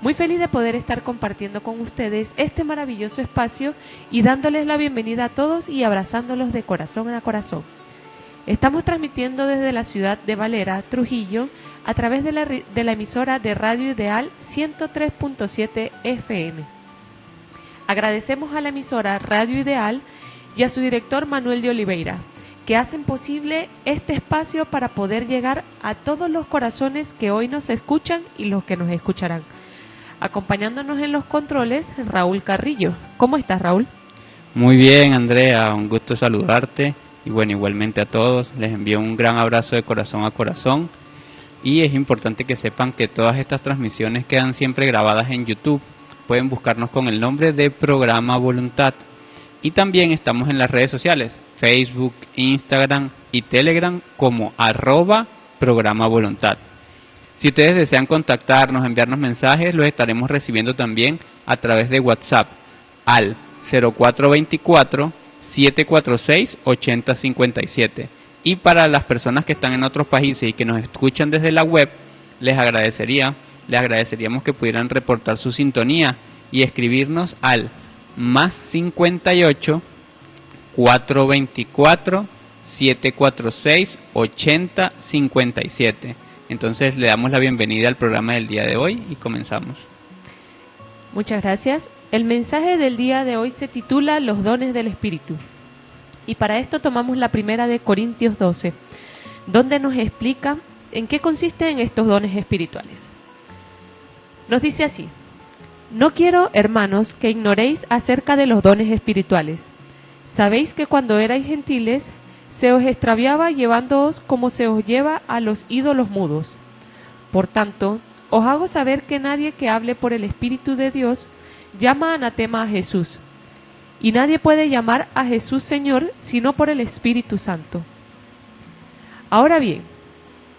Muy feliz de poder estar compartiendo con ustedes este maravilloso espacio y dándoles la bienvenida a todos y abrazándolos de corazón a corazón. Estamos transmitiendo desde la ciudad de Valera, Trujillo, a través de la emisora de Radio Ideal 103.7 FM. Agradecemos a la emisora Radio Ideal y a su director Manuel de Oliveira, que hacen posible este espacio para poder llegar a todos los corazones que hoy nos escuchan y los que nos escucharán. Acompañándonos en los controles, Raúl Carrillo. ¿Cómo estás, Raúl? Muy bien, Andrea, un gusto saludarte. Y bueno, igualmente a todos, les envío un gran abrazo de corazón a corazón. Y es importante que sepan que todas estas transmisiones quedan siempre grabadas en YouTube. Pueden buscarnos con el nombre de Programa Voluntad. Y también estamos en las redes sociales, Facebook, Instagram y Telegram como @Programa Voluntad. Si ustedes desean contactarnos, enviarnos mensajes, los estaremos recibiendo también a través de WhatsApp al 0424-746-8057. Y para las personas que están en otros países y que nos escuchan desde la web, les agradeceríamos que pudieran reportar su sintonía y escribirnos al +58 424 746 8057. Entonces le damos la bienvenida al programa del día de hoy y comenzamos. Muchas gracias. El mensaje del día de hoy se titula Los dones del Espíritu. Y para esto tomamos la primera de Corintios 12, donde nos explica en qué consisten estos dones espirituales. Nos dice así: No quiero, hermanos, que ignoréis acerca de los dones espirituales. Sabéis que cuando erais gentiles, se os extraviaba llevándoos como se os lleva a los ídolos mudos. Por tanto, os hago saber que nadie que hable por el Espíritu de Dios llama anatema a Jesús, y nadie puede llamar a Jesús Señor sino por el Espíritu Santo. Ahora bien,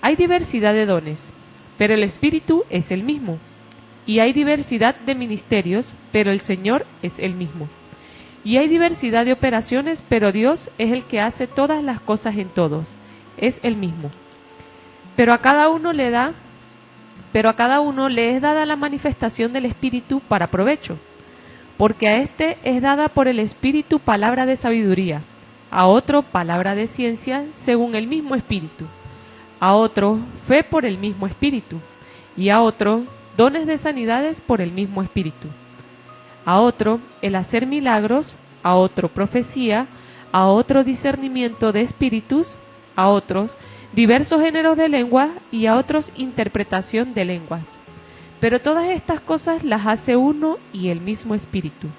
hay diversidad de dones, pero el Espíritu es el mismo, y hay diversidad de ministerios, pero el Señor es el mismo. Y hay diversidad de operaciones, pero Dios es el que hace todas las cosas en todos. Es el mismo. Pero a cada uno le es dada la manifestación del Espíritu para provecho. Porque a este es dada por el Espíritu palabra de sabiduría, a otro palabra de ciencia según el mismo Espíritu, a otro fe por el mismo Espíritu, y a otro dones de sanidades por el mismo Espíritu, a otro el hacer milagros, a otro profecía, a otro discernimiento de espíritus, a otros diversos géneros de lenguas y a otros interpretación de lenguas. Pero todas estas cosas las hace uno y el mismo Espíritu,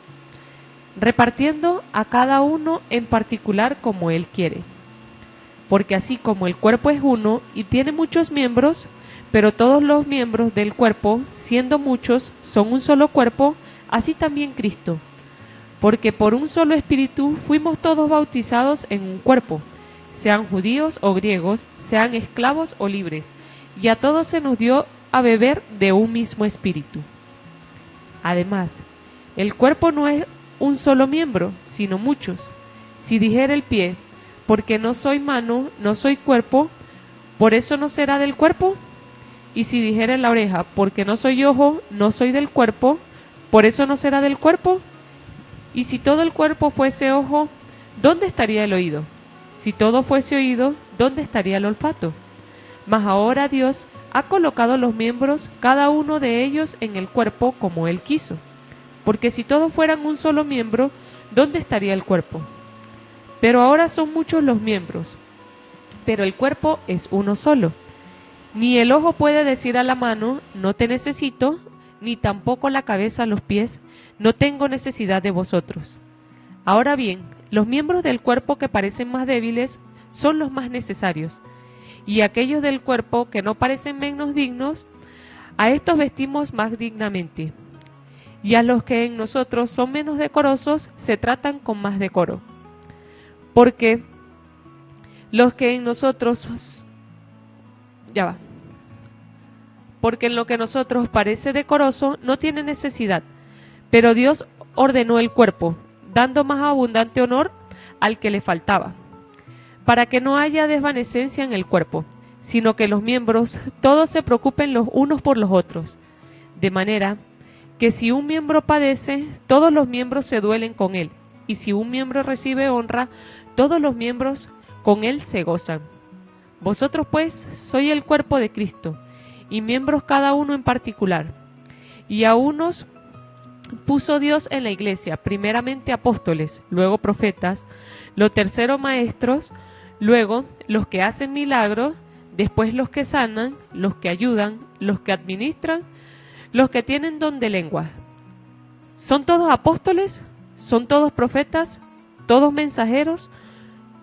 repartiendo a cada uno en particular como Él quiere. Porque así como el cuerpo es uno y tiene muchos miembros, pero todos los miembros del cuerpo, siendo muchos, son un solo cuerpo, así también Cristo. Porque por un solo Espíritu fuimos todos bautizados en un cuerpo, sean judíos o griegos, sean esclavos o libres, y a todos se nos dio a beber de un mismo Espíritu. Además, el cuerpo no es un solo miembro, sino muchos. Si dijera el pie, porque no soy mano, no soy cuerpo, ¿por eso no será del cuerpo? Y si dijera la oreja, porque no soy ojo, no soy del cuerpo, ¿por eso no será del cuerpo? Y si todo el cuerpo fuese ojo, ¿dónde estaría el oído? Si todo fuese oído, ¿dónde estaría el olfato? Mas ahora Dios ha colocado los miembros, cada uno de ellos, en el cuerpo como Él quiso. Porque si todos fueran un solo miembro, ¿dónde estaría el cuerpo? Pero ahora son muchos los miembros, pero el cuerpo es uno solo. Ni el ojo puede decir a la mano, no te necesito, ni tampoco la cabeza a los pies, no tengo necesidad de vosotros. Ahora bien, los miembros del cuerpo que parecen más débiles son los más necesarios, y aquellos del cuerpo que no parecen menos dignos, a estos vestimos más dignamente, y a los que en nosotros son menos decorosos se tratan con más decoro. Porque los que en nosotros porque en lo que a nosotros parece decoroso no tiene necesidad, pero Dios ordenó el cuerpo, dando más abundante honor al que le faltaba, para que no haya desvanecencia en el cuerpo, sino que los miembros todos se preocupen los unos por los otros, de manera que si un miembro padece, todos los miembros se duelen con él, y si un miembro recibe honra, todos los miembros con él se gozan. Vosotros pues sois el cuerpo de Cristo, y miembros cada uno en particular. Y a unos puso Dios en la iglesia, primeramente apóstoles, luego profetas, los terceros maestros, luego los que hacen milagros, después los que sanan, los que ayudan, los que administran, los que tienen don de lengua. ¿Son todos apóstoles? ¿Son todos profetas? ¿Todos mensajeros?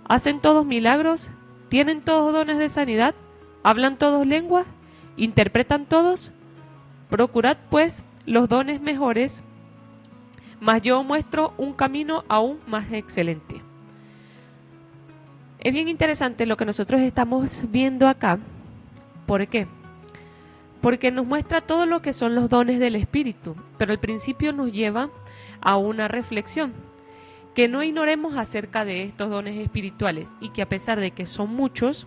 ¿Hacen todos milagros? ¿Tienen todos dones de sanidad? ¿Hablan todos lenguas? ¿Interpretan todos? Procurad pues los dones mejores, mas yo muestro un camino aún más excelente. Es bien interesante lo que nosotros estamos viendo acá. ¿Por qué? Porque nos muestra todo lo que son los dones del Espíritu, pero al principio nos lleva a una reflexión, que no ignoremos acerca de estos dones espirituales y que a pesar de que son muchos,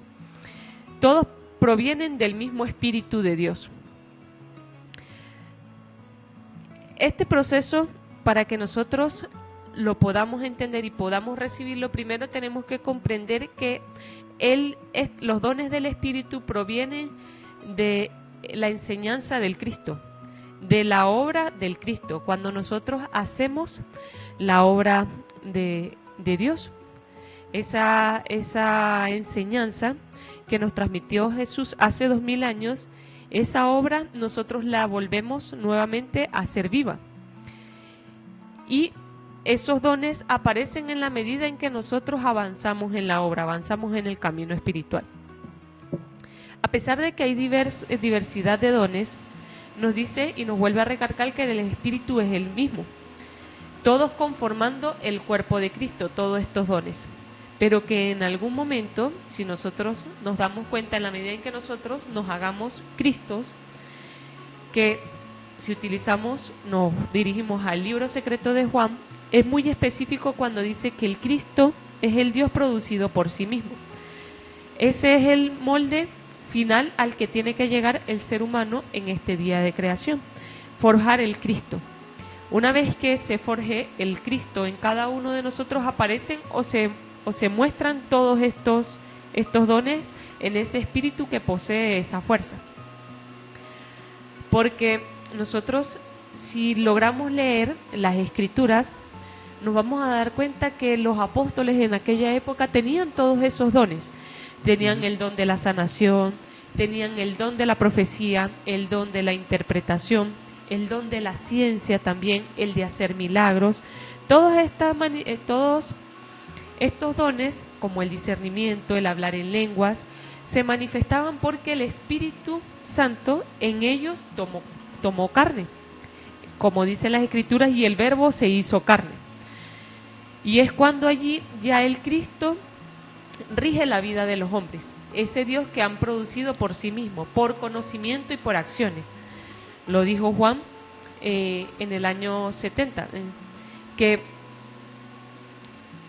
todos provienen del mismo Espíritu de Dios. Este proceso, para que nosotros lo podamos entender y podamos recibirlo, primero tenemos que comprender que los dones del Espíritu provienen de la enseñanza del Cristo, de la obra del Cristo, cuando nosotros hacemos la obra de Dios. Esa enseñanza que nos transmitió Jesús hace 2000 años, esa obra nosotros la volvemos nuevamente a hacer viva. Y esos dones aparecen en la medida en que nosotros avanzamos en la obra, avanzamos en el camino espiritual. A pesar de que hay diversidad de dones, nos dice y nos vuelve a recalcar que el Espíritu es el mismo, todos conformando el cuerpo de Cristo, todos estos dones, pero que en algún momento, si nosotros nos damos cuenta, en la medida en que nosotros nos hagamos Cristos, que si nos dirigimos al libro secreto de Juan, es muy específico cuando dice que el Cristo es el Dios producido por sí mismo. Ese es el molde final al que tiene que llegar el ser humano en este día de creación, forjar el Cristo. Una vez que se forje el Cristo en cada uno de nosotros, aparecen o se muestran todos estos dones en ese espíritu que posee esa fuerza. Porque nosotros, si logramos leer las Escrituras, nos vamos a dar cuenta que los apóstoles en aquella época tenían todos esos dones. Tenían el don de la sanación, tenían el don de la profecía, el don de la interpretación, el don de la ciencia también, el de hacer milagros. Todos estos dones, como el discernimiento, el hablar en lenguas, se manifestaban porque el Espíritu Santo en ellos tomó carne. Como dicen las Escrituras, y el Verbo se hizo carne. Y es cuando allí ya el Cristo rige la vida de los hombres. Ese Dios que han producido por sí mismo, por conocimiento y por acciones. Lo dijo Juan en el año 70, que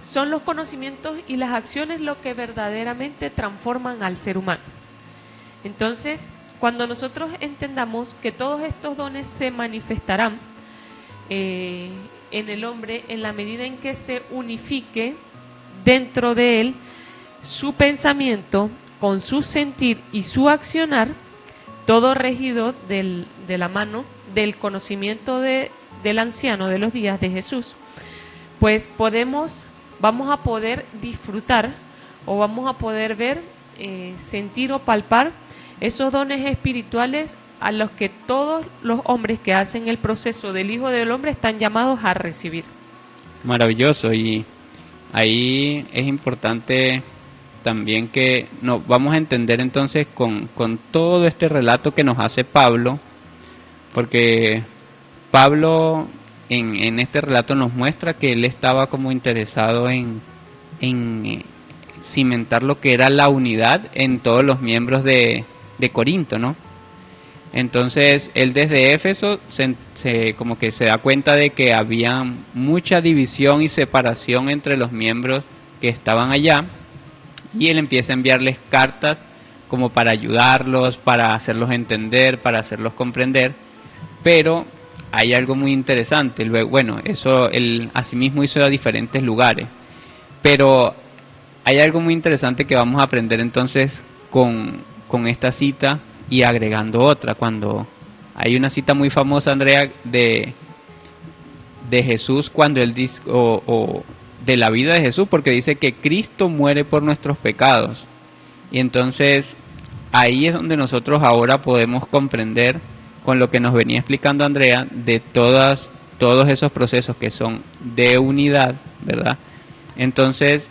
son los conocimientos y las acciones lo que verdaderamente transforman al ser humano. Entonces, cuando nosotros entendamos que todos estos dones se manifestarán en el hombre en la medida en que se unifique dentro de él su pensamiento con su sentir y su accionar, todo regido de la mano del conocimiento del anciano de los días de Jesús, pues vamos a poder disfrutar o vamos a poder ver, sentir o palpar esos dones espirituales a los que todos los hombres que hacen el proceso del Hijo del Hombre están llamados a recibir. Maravilloso, y ahí es importante también que nos vamos a entender entonces con todo este relato que nos hace Pablo, porque Pablo en este relato nos muestra que él estaba como interesado en cimentar lo que era la unidad en todos los miembros de Corinto, ¿no? Entonces él desde Éfeso como que se da cuenta de que había mucha división y separación entre los miembros que estaban allá, y él empieza a enviarles cartas como para ayudarlos, para hacerlos entender, para hacerlos comprender, pero hay algo muy interesante. Luego, bueno, eso él asimismo hizo a diferentes lugares, pero hay algo muy interesante que vamos a aprender entonces con esta cita y agregando otra. Cuando hay una cita muy famosa, Andrea, de Jesús, cuando él dice, o de la vida de Jesús, porque dice que Cristo muere por nuestros pecados. Y entonces ahí es donde nosotros ahora podemos comprender, con lo que nos venía explicando Andrea, de todos esos procesos que son de unidad, ¿verdad? Entonces,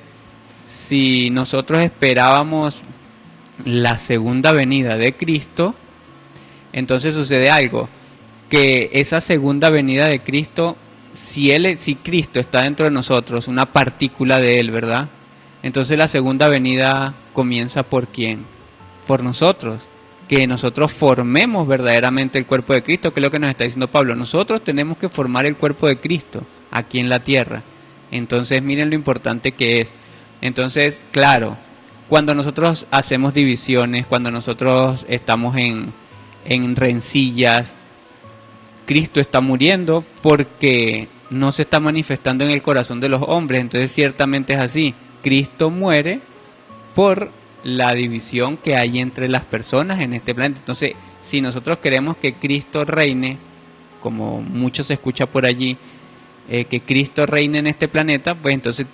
si nosotros esperábamos la segunda venida de Cristo, entonces sucede algo, que esa segunda venida de Cristo, si Cristo está dentro de nosotros, una partícula de Él, ¿verdad? Entonces la segunda venida comienza ¿por quién? Por nosotros, que nosotros formemos verdaderamente el cuerpo de Cristo, que es lo que nos está diciendo Pablo. Nosotros tenemos que formar el cuerpo de Cristo aquí en la tierra. Entonces miren lo importante que es. Entonces, claro, cuando nosotros hacemos divisiones, cuando nosotros estamos en rencillas, Cristo está muriendo porque no se está manifestando en el corazón de los hombres. Entonces ciertamente es así. Cristo muere por la división que hay entre las personas en este planeta. Entonces, si nosotros queremos que Cristo reine, como mucho se escucha por allí, que Cristo reine en este planeta, pues entonces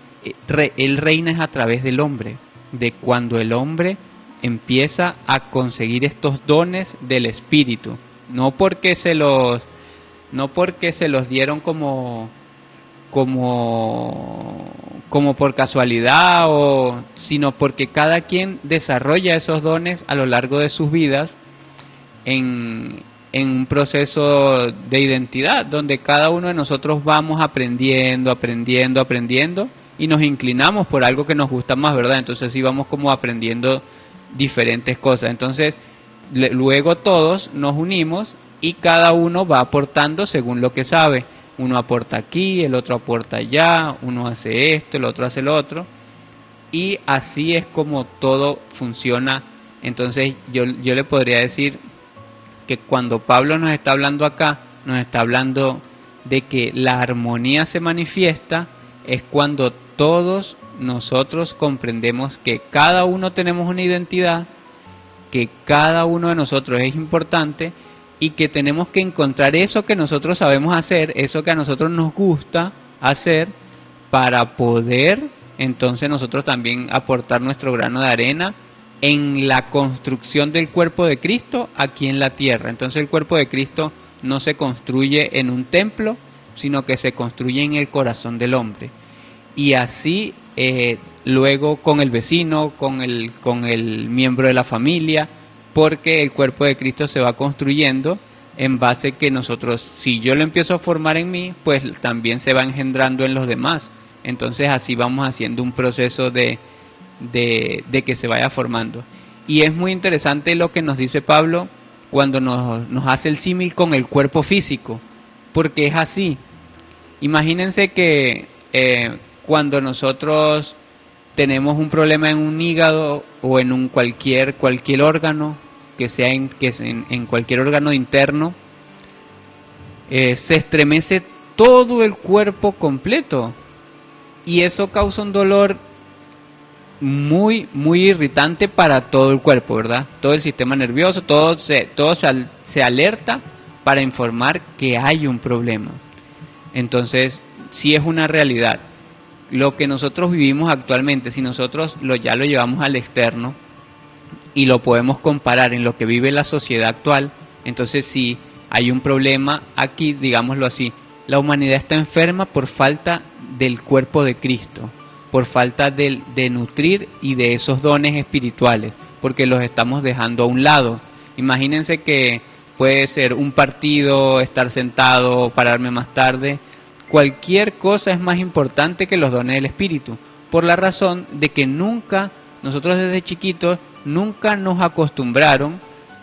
Él reina es a través del hombre, de cuando el hombre empieza a conseguir estos dones del Espíritu, no porque se los dieron como por casualidad, sino porque cada quien desarrolla esos dones a lo largo de sus vidas en un proceso de identidad, donde cada uno de nosotros vamos aprendiendo y nos inclinamos por algo que nos gusta más, ¿verdad? Entonces sí vamos como aprendiendo diferentes cosas. Entonces luego todos nos unimos y cada uno va aportando según lo que sabe. Uno aporta aquí, el otro aporta allá, uno hace esto, el otro hace lo otro. Y así es como todo funciona. Entonces yo le podría decir que cuando Pablo nos está hablando acá, nos está hablando de que la armonía se manifiesta, es cuando todos nosotros comprendemos que cada uno tenemos una identidad, que cada uno de nosotros es importante, y que tenemos que encontrar eso que nosotros sabemos hacer, eso que a nosotros nos gusta hacer, para poder entonces nosotros también aportar nuestro grano de arena en la construcción del cuerpo de Cristo aquí en la tierra. Entonces el cuerpo de Cristo no se construye en un templo, sino que se construye en el corazón del hombre. Y así luego con el vecino, con el miembro de la familia, porque el cuerpo de Cristo se va construyendo en base que nosotros, si yo lo empiezo a formar en mí, pues también se va engendrando en los demás. Entonces así vamos haciendo un proceso de que se vaya formando. Y es muy interesante lo que nos dice Pablo cuando nos hace el símil con el cuerpo físico, porque es así. Imagínense que cuando nosotros tenemos un problema en un hígado o en un cualquier órgano, que sea en cualquier órgano interno, se estremece todo el cuerpo completo y eso causa un dolor muy, muy irritante para todo el cuerpo, ¿verdad? Todo el sistema nervioso, todo se alerta para informar que hay un problema. Entonces, sí es una realidad. Lo que nosotros vivimos actualmente, si nosotros ya lo llevamos al externo y lo podemos comparar en lo que vive la sociedad actual, entonces sí hay un problema aquí, digámoslo así. La humanidad está enferma por falta del cuerpo de Cristo, por falta de nutrir y de esos dones espirituales, porque los estamos dejando a un lado. Imagínense que puede ser un partido, estar sentado, pararme más tarde. Cualquier cosa es más importante que los dones del Espíritu, por la razón de que nosotros desde chiquitos, nunca nos acostumbraron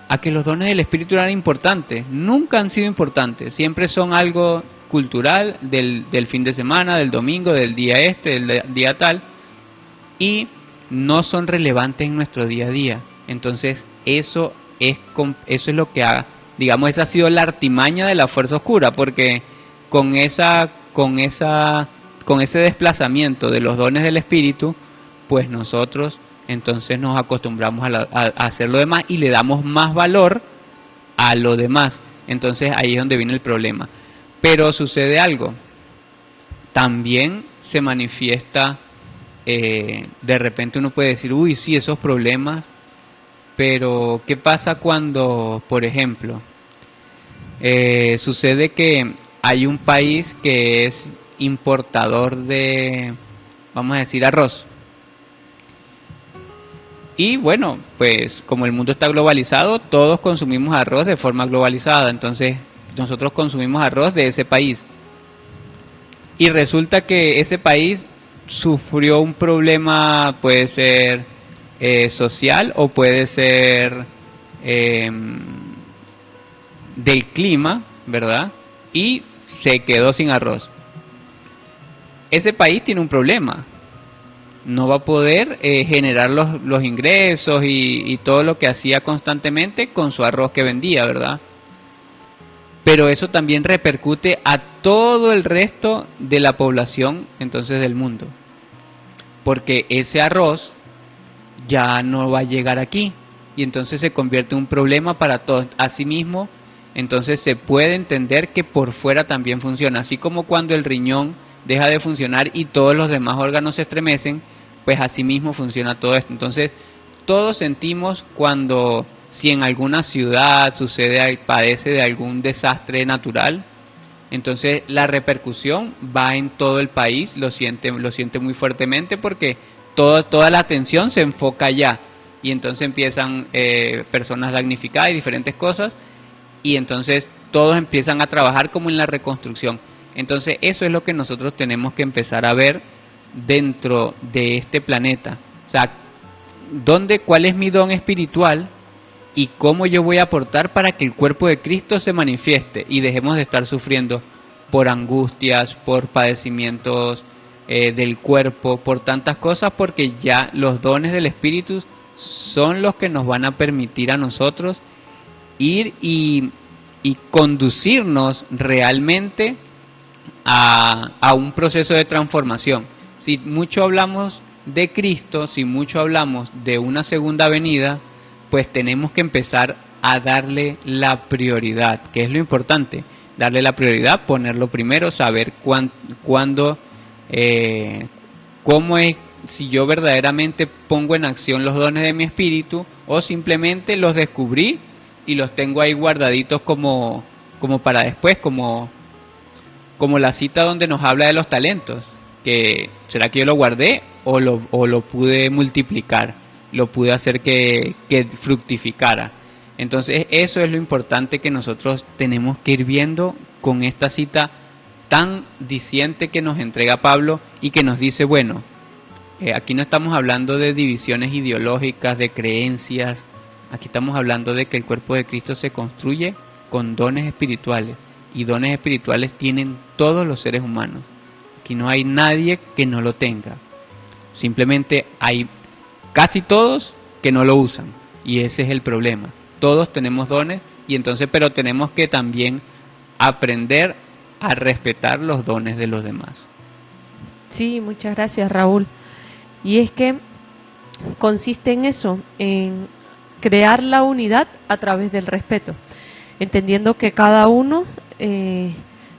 a que los dones del Espíritu eran importantes. Nunca han sido importantes, siempre son algo cultural del fin de semana, del domingo, del día del día tal, y no son relevantes en nuestro día a día. Entonces eso es lo que ha digamos, esa ha sido la artimaña de la fuerza oscura, porque con ese desplazamiento de los dones del Espíritu, pues nosotros entonces nos acostumbramos a hacer lo demás y le damos más valor a lo demás. Entonces ahí es donde viene el problema. Pero sucede algo, también se manifiesta, de repente uno puede decir, uy, sí, esos problemas, pero ¿qué pasa cuando, por ejemplo, sucede que hay un país que es importador de, vamos a decir, arroz? Y bueno, pues como el mundo está globalizado, todos consumimos arroz de forma globalizada, entonces nosotros consumimos arroz de ese país. Y resulta que ese país sufrió un problema, puede ser social o puede ser del clima, ¿verdad? Y se quedó sin arroz. Ese país tiene un problema. No va a poder generar los ingresos y todo lo que hacía constantemente con su arroz que vendía, ¿verdad? Pero eso también repercute a todo el resto de la población, entonces, del mundo. Porque ese arroz ya no va a llegar aquí y entonces se convierte en un problema para todos. Asimismo, entonces se puede entender que por fuera también funciona. Así como cuando el riñón deja de funcionar y todos los demás órganos se estremecen, pues asimismo funciona todo esto. Entonces, todos sentimos cuando, si en alguna ciudad padece de algún desastre natural, entonces la repercusión va en todo el país, lo siente muy fuertemente porque toda la atención se enfoca allá y entonces empiezan personas damnificadas y diferentes cosas y entonces todos empiezan a trabajar como en la reconstrucción. Entonces eso es lo que nosotros tenemos que empezar a ver dentro de este planeta. O sea, ¿cuál es mi don espiritual y cómo yo voy a aportar para que el cuerpo de Cristo se manifieste y dejemos de estar sufriendo por angustias, por padecimientos del cuerpo, por tantas cosas, porque ya los dones del Espíritu son los que nos van a permitir a nosotros ir y conducirnos realmente a un proceso de transformación. Si mucho hablamos de Cristo, si mucho hablamos de una segunda venida, pues tenemos que empezar a darle la prioridad, que es lo importante, darle la prioridad, ponerlo primero, saber cuándo, cómo es, si yo verdaderamente pongo en acción los dones de mi espíritu o simplemente los descubrí y los tengo ahí guardaditos como para después, como la cita donde nos habla de los talentos, que ¿será que yo lo guardé o lo pude multiplicar? Lo pude hacer que fructificara. Entonces eso es lo importante que nosotros tenemos que ir viendo con esta cita tan diciente que nos entrega Pablo y que nos dice, bueno, aquí no estamos hablando de divisiones ideológicas, de creencias, aquí estamos hablando de que el cuerpo de Cristo se construye con dones espirituales y dones espirituales tienen todos los seres humanos. Aquí no hay nadie que no lo tenga, simplemente hay casi todos que no lo usan y ese es el problema. Todos tenemos dones y entonces, pero tenemos que también aprender a respetar los dones de los demás. Sí, muchas gracias, Raúl. Y es que consiste en eso, en crear la unidad a través del respeto, entendiendo que cada uno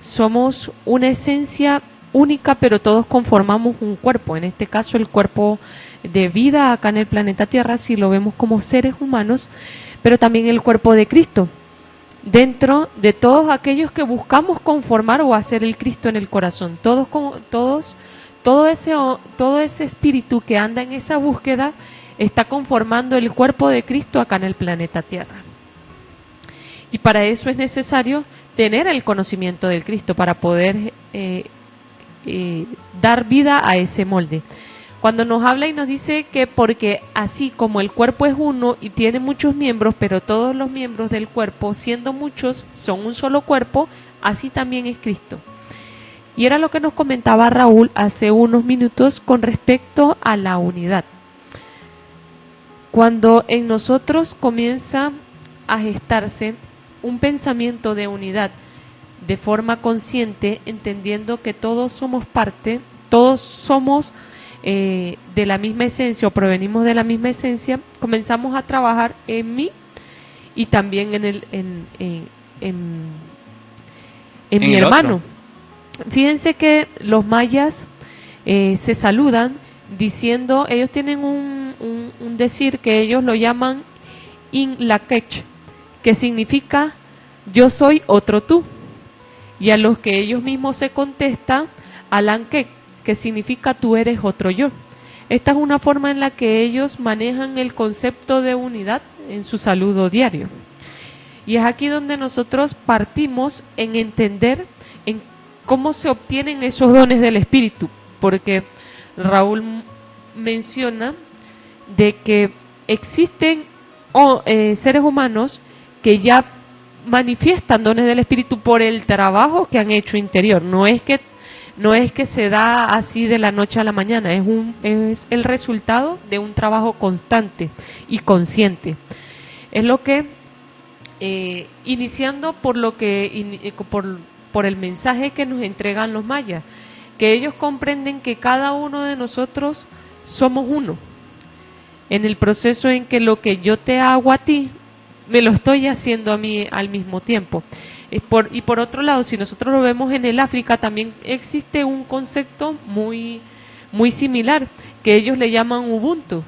somos una esencia única, pero todos conformamos un cuerpo. En este caso, el cuerpo de vida acá en el planeta Tierra, si lo vemos como seres humanos, pero también el cuerpo de Cristo, dentro de todos aquellos que buscamos conformar o hacer el Cristo en el corazón. Todo ese espíritu que anda en esa búsqueda está conformando el cuerpo de Cristo acá en el planeta Tierra. Y para eso es necesario tener el conocimiento del Cristo para poder dar vida a ese molde. Cuando nos habla y nos dice que porque así como el cuerpo es uno y tiene muchos miembros, pero todos los miembros del cuerpo, siendo muchos, son un solo cuerpo, así también es Cristo. Y era lo que nos comentaba Raúl hace unos minutos con respecto a la unidad. Cuando en nosotros comienza a gestarse un pensamiento de unidad de forma consciente, entendiendo que todos somos parte, todos somos de la misma esencia o provenimos de la misma esencia, comenzamos a trabajar en mí y también en mi hermano. Fíjense que los mayas se saludan diciendo, ellos tienen un decir que ellos lo llaman In Lakech, que significa yo soy otro tú, y a los que ellos mismos se contestan Alankek, que significa tú eres otro yo. Esta es una forma en la que ellos manejan el concepto de unidad en su saludo diario. Y es aquí donde nosotros partimos en entender en cómo se obtienen esos dones del espíritu, porque Raúl menciona de que existen seres humanos que ya manifiestan dones del espíritu por el trabajo que han hecho interior. No es que se da así de la noche a la mañana, es el resultado de un trabajo constante y consciente. Es lo que iniciando por por el mensaje que nos entregan los mayas, que ellos comprenden que cada uno de nosotros somos uno, en el proceso en que lo que yo te hago a ti, me lo estoy haciendo a mí al mismo tiempo. Y por otro lado, si nosotros lo vemos en el África, también existe un concepto muy, muy similar, que ellos le llaman Ubuntu,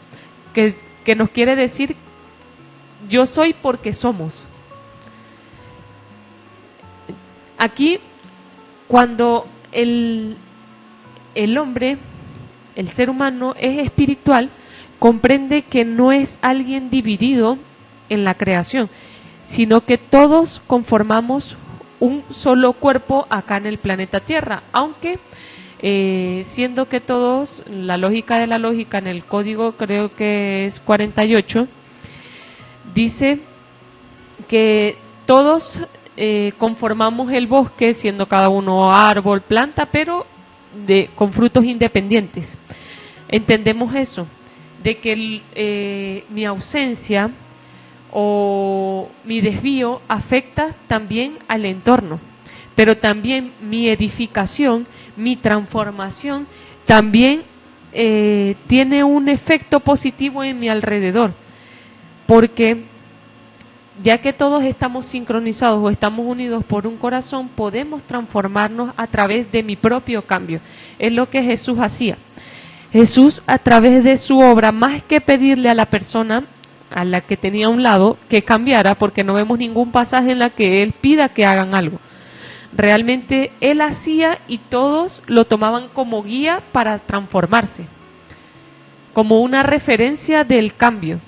que nos quiere decir yo soy porque somos. Aquí, cuando el hombre, el ser humano es espiritual, comprende que no es alguien dividido en la creación, sino que todos conformamos un solo cuerpo acá en el planeta Tierra, aunque siendo que todos, la lógica de la lógica en el código creo que es 48, dice que todos conformamos el bosque, siendo cada uno árbol, planta, pero con frutos independientes. Entendemos eso, de que mi ausencia o mi desvío afecta también al entorno, pero también mi edificación, mi transformación también tiene un efecto positivo en mi alrededor, porque ya que todos estamos sincronizados o estamos unidos por un corazón, podemos transformarnos a través de mi propio cambio. Es lo que Jesús hacía. Jesús, a través de su obra, más que pedirle a la persona a la que tenía a un lado que cambiara, porque no vemos ningún pasaje en la que él pida que hagan algo. Realmente él hacía y todos lo tomaban como guía para transformarse, como una referencia del cambio,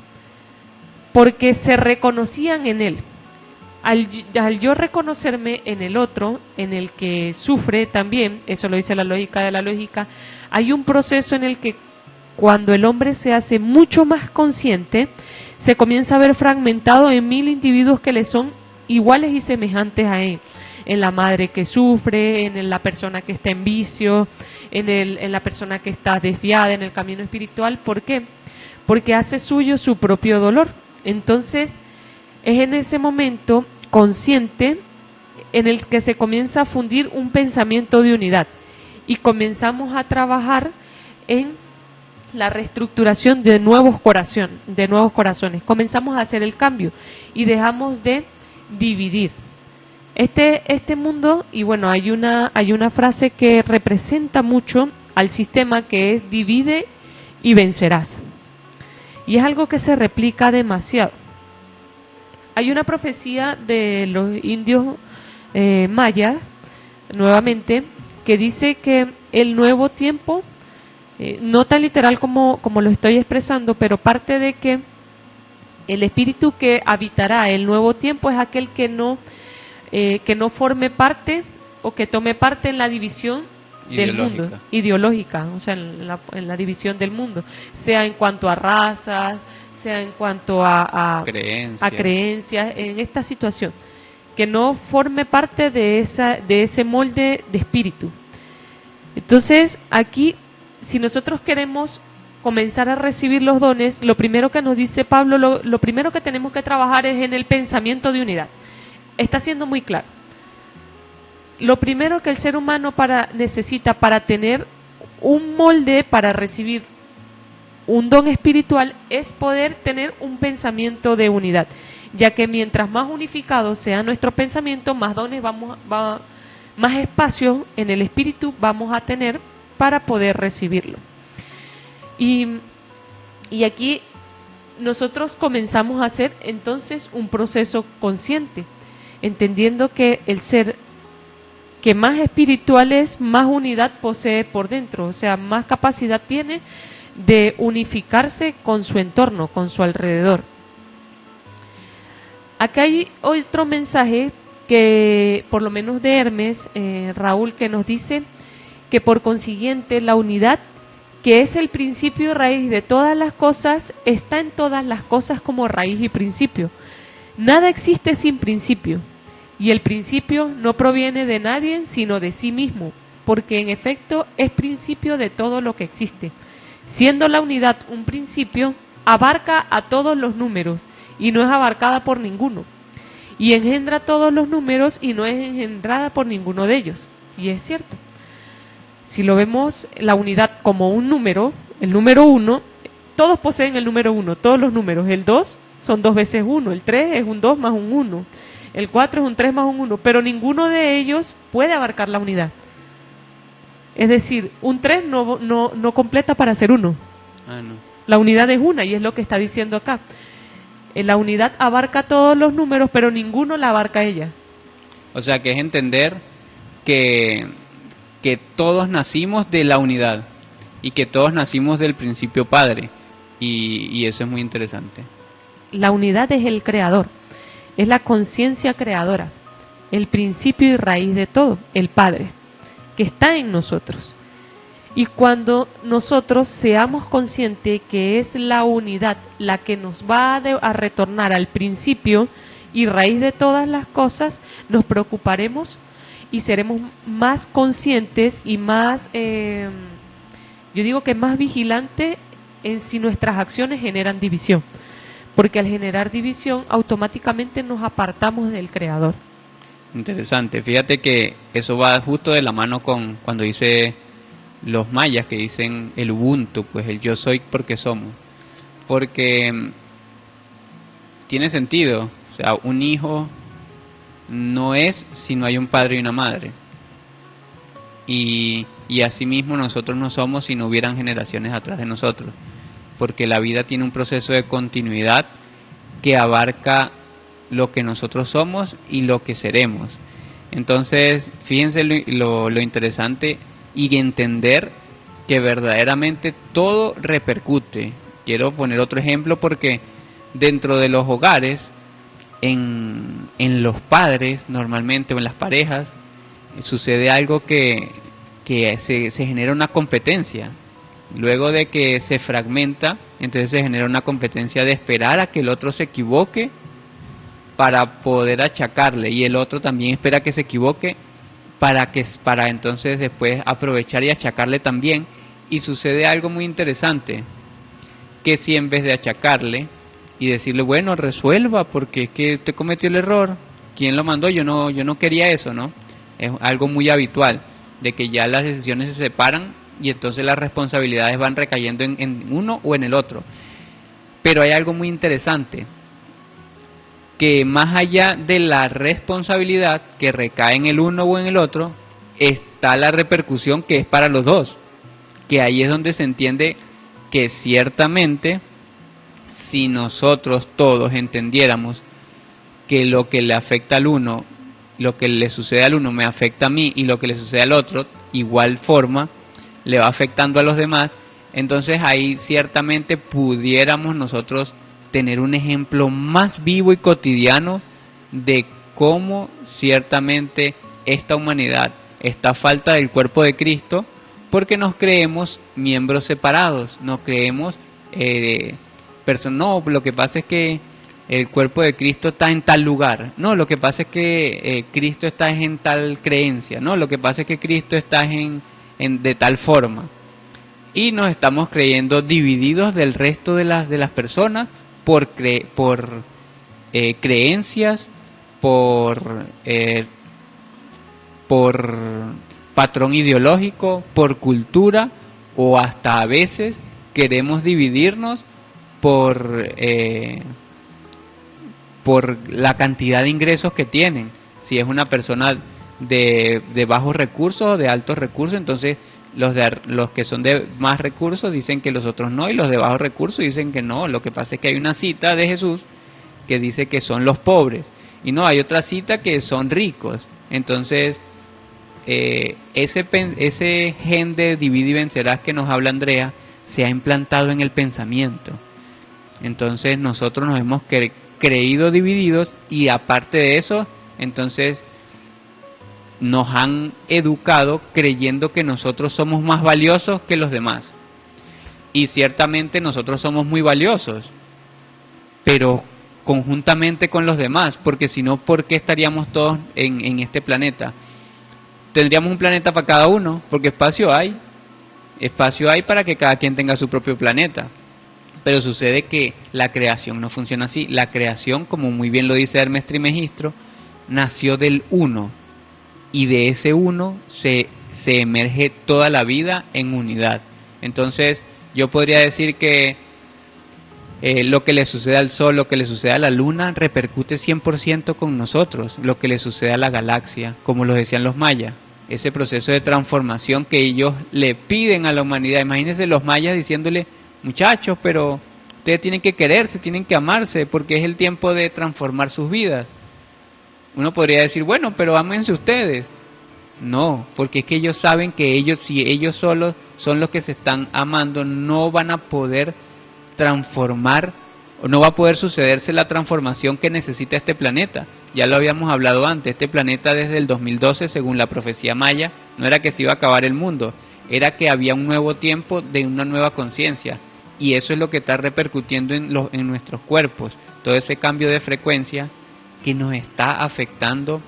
porque se reconocían en él. Al yo reconocerme en el otro, en el que sufre también, eso lo dice la lógica de la lógica, hay un proceso en el que cuando el hombre se hace mucho más consciente, se comienza a ver fragmentado en 1000 individuos que le son iguales y semejantes a él. En la madre que sufre, en la persona que está en vicio, en la persona que está desviada en el camino espiritual. ¿Por qué? Porque hace suyo su propio dolor. Entonces, es en ese momento consciente en el que se comienza a fundir un pensamiento de unidad y comenzamos a trabajar en la reestructuración de nuevos corazones. Comenzamos a hacer el cambio y dejamos de dividir. Este mundo, y bueno, hay una frase que representa mucho al sistema, que es divide y vencerás. Y es algo que se replica demasiado. Hay una profecía de los indios mayas, nuevamente, que dice que el nuevo tiempo, no tan literal como lo estoy expresando, pero parte de que el espíritu que habitará el nuevo tiempo es aquel que no forme parte o que tome parte en la división del mundo, ideológica, o sea, en la división del mundo, sea en cuanto a razas, sea en cuanto a creencias, en esta situación, que no forme parte de ese molde de espíritu. Entonces, aquí, si nosotros queremos comenzar a recibir los dones, lo primero que nos dice Pablo, lo primero que tenemos que trabajar es en el pensamiento de unidad. está siendo muy claro. Lo primero que el ser humano necesita para tener un molde para recibir un don espiritual es poder tener un pensamiento de unidad, ya que mientras más unificado sea nuestro pensamiento, más dones más espacio en el espíritu vamos a tener para poder recibirlo. Y aquí nosotros comenzamos a hacer entonces un proceso consciente, entendiendo que el ser que más espiritual es, más unidad posee por dentro, o sea, más capacidad tiene de unificarse con su entorno, con su alrededor. Acá hay otro mensaje que, por lo menos de Hermes, Raúl, que nos dice que por consiguiente la unidad, que es el principio y raíz de todas las cosas, está en todas las cosas como raíz y principio. Nada existe sin principio. Y el principio no proviene de nadie, sino de sí mismo, porque en efecto es principio de todo lo que existe. Siendo la unidad un principio, abarca a todos los números y no es abarcada por ninguno. Y engendra todos los números y no es engendrada por ninguno de ellos. Y es cierto. Si lo vemos la unidad como un número, el número 1, todos poseen el número 1, todos los números. El 2 son 2 veces 1, el 3 es un 2 más un 1. El 4 es un 3 más un 1, pero ninguno de ellos puede abarcar la unidad. Es decir, un 3 no completa para ser 1. No. La unidad es una y es lo que está diciendo acá. La unidad abarca todos los números, pero ninguno la abarca ella. O sea, que es entender que todos nacimos de la unidad y que todos nacimos del principio Padre. Y eso es muy interesante. La unidad es el creador. Es la conciencia creadora, el principio y raíz de todo, el Padre, que está en nosotros. Y cuando nosotros seamos conscientes que es la unidad la que nos va a retornar al principio y raíz de todas las cosas, nos preocuparemos y seremos más conscientes y más, yo digo que más vigilantes en si nuestras acciones generan división. Porque al generar división, automáticamente nos apartamos del Creador. Interesante. Fíjate que eso va justo de la mano con cuando dice los mayas que dicen el Ubuntu, pues el yo soy porque somos. Porque tiene sentido. O sea, un hijo no es si no hay un padre y una madre. Y asimismo nosotros no somos si no hubieran generaciones atrás de nosotros. Porque la vida tiene un proceso de continuidad que abarca lo que nosotros somos y lo que seremos. Entonces, fíjense lo interesante y entender que verdaderamente todo repercute. Quiero poner otro ejemplo porque dentro de los hogares, en los padres normalmente o en las parejas, sucede algo que se genera una competencia. Luego de que se fragmenta, entonces se genera una competencia de esperar a que el otro se equivoque para poder achacarle, y el otro también espera que se equivoque para entonces después aprovechar y achacarle también. Y sucede algo muy interesante, que si en vez de achacarle y decirle, bueno, resuelva porque es que usted cometió el error, ¿quién lo mandó? Yo no quería eso, ¿no? Es algo muy habitual, de que ya las decisiones se separan y entonces las responsabilidades van recayendo en uno o en el otro. Pero hay algo muy interesante, que más allá de la responsabilidad que recae en el uno o en el otro, está la repercusión que es para los dos. Que ahí es donde se entiende que ciertamente, si nosotros todos entendiéramos que lo que le afecta al uno, lo que le sucede al uno me afecta a mí, y lo que le sucede al otro, igual forma, le va afectando a los demás, entonces ahí ciertamente pudiéramos nosotros tener un ejemplo más vivo y cotidiano de cómo ciertamente esta humanidad está a falta del cuerpo de Cristo, porque nos creemos miembros separados, nos creemos no, lo que pasa es que el cuerpo de Cristo está en tal lugar, no, lo que pasa es que Cristo está en tal creencia, no, lo que pasa es que Cristo está de tal forma, y nos estamos creyendo divididos del resto de las personas por creencias, por patrón ideológico, por cultura, o hasta a veces queremos dividirnos por la cantidad de ingresos que tienen. Si es una persona de bajos recursos o de altos recursos, entonces los que son de más recursos dicen que los otros no, y los de bajos recursos dicen que no. Lo que pasa es que hay una cita de Jesús que dice que son los pobres, y no, hay otra cita que son ricos. Entonces ese gen de divide y vencerás que nos habla Andrea se ha implantado en el pensamiento. Entonces nosotros nos hemos creído divididos, y aparte de eso, entonces nos han educado creyendo que nosotros somos más valiosos que los demás. Y ciertamente nosotros somos muy valiosos, pero conjuntamente con los demás, porque si no, ¿por qué estaríamos todos en este planeta? Tendríamos un planeta para cada uno, porque espacio hay para que cada quien tenga su propio planeta. Pero sucede que la creación no funciona así. La creación, como muy bien lo dice Hermes Trismegisto, nació del uno, y de ese uno se emerge toda la vida en unidad. Entonces yo podría decir que lo que le sucede al Sol, lo que le sucede a la Luna, repercute 100% con nosotros. Lo que le sucede a la galaxia, como lo decían los mayas, ese proceso de transformación que ellos le piden a la humanidad. Imagínense los mayas diciéndole: muchachos, pero ustedes tienen que quererse, tienen que amarse, porque es el tiempo de transformar sus vidas. Uno podría decir: bueno, pero ámense ustedes. No, porque es que ellos saben que ellos, si ellos solos son los que se están amando, no van a poder transformar, o no va a poder sucederse la transformación que necesita este planeta. Ya lo habíamos hablado antes, este planeta desde el 2012, según la profecía maya, no era que se iba a acabar el mundo, era que había un nuevo tiempo de una nueva conciencia, y eso es lo que está repercutiendo en nuestros cuerpos, todo ese cambio de frecuencia que nos está afectando,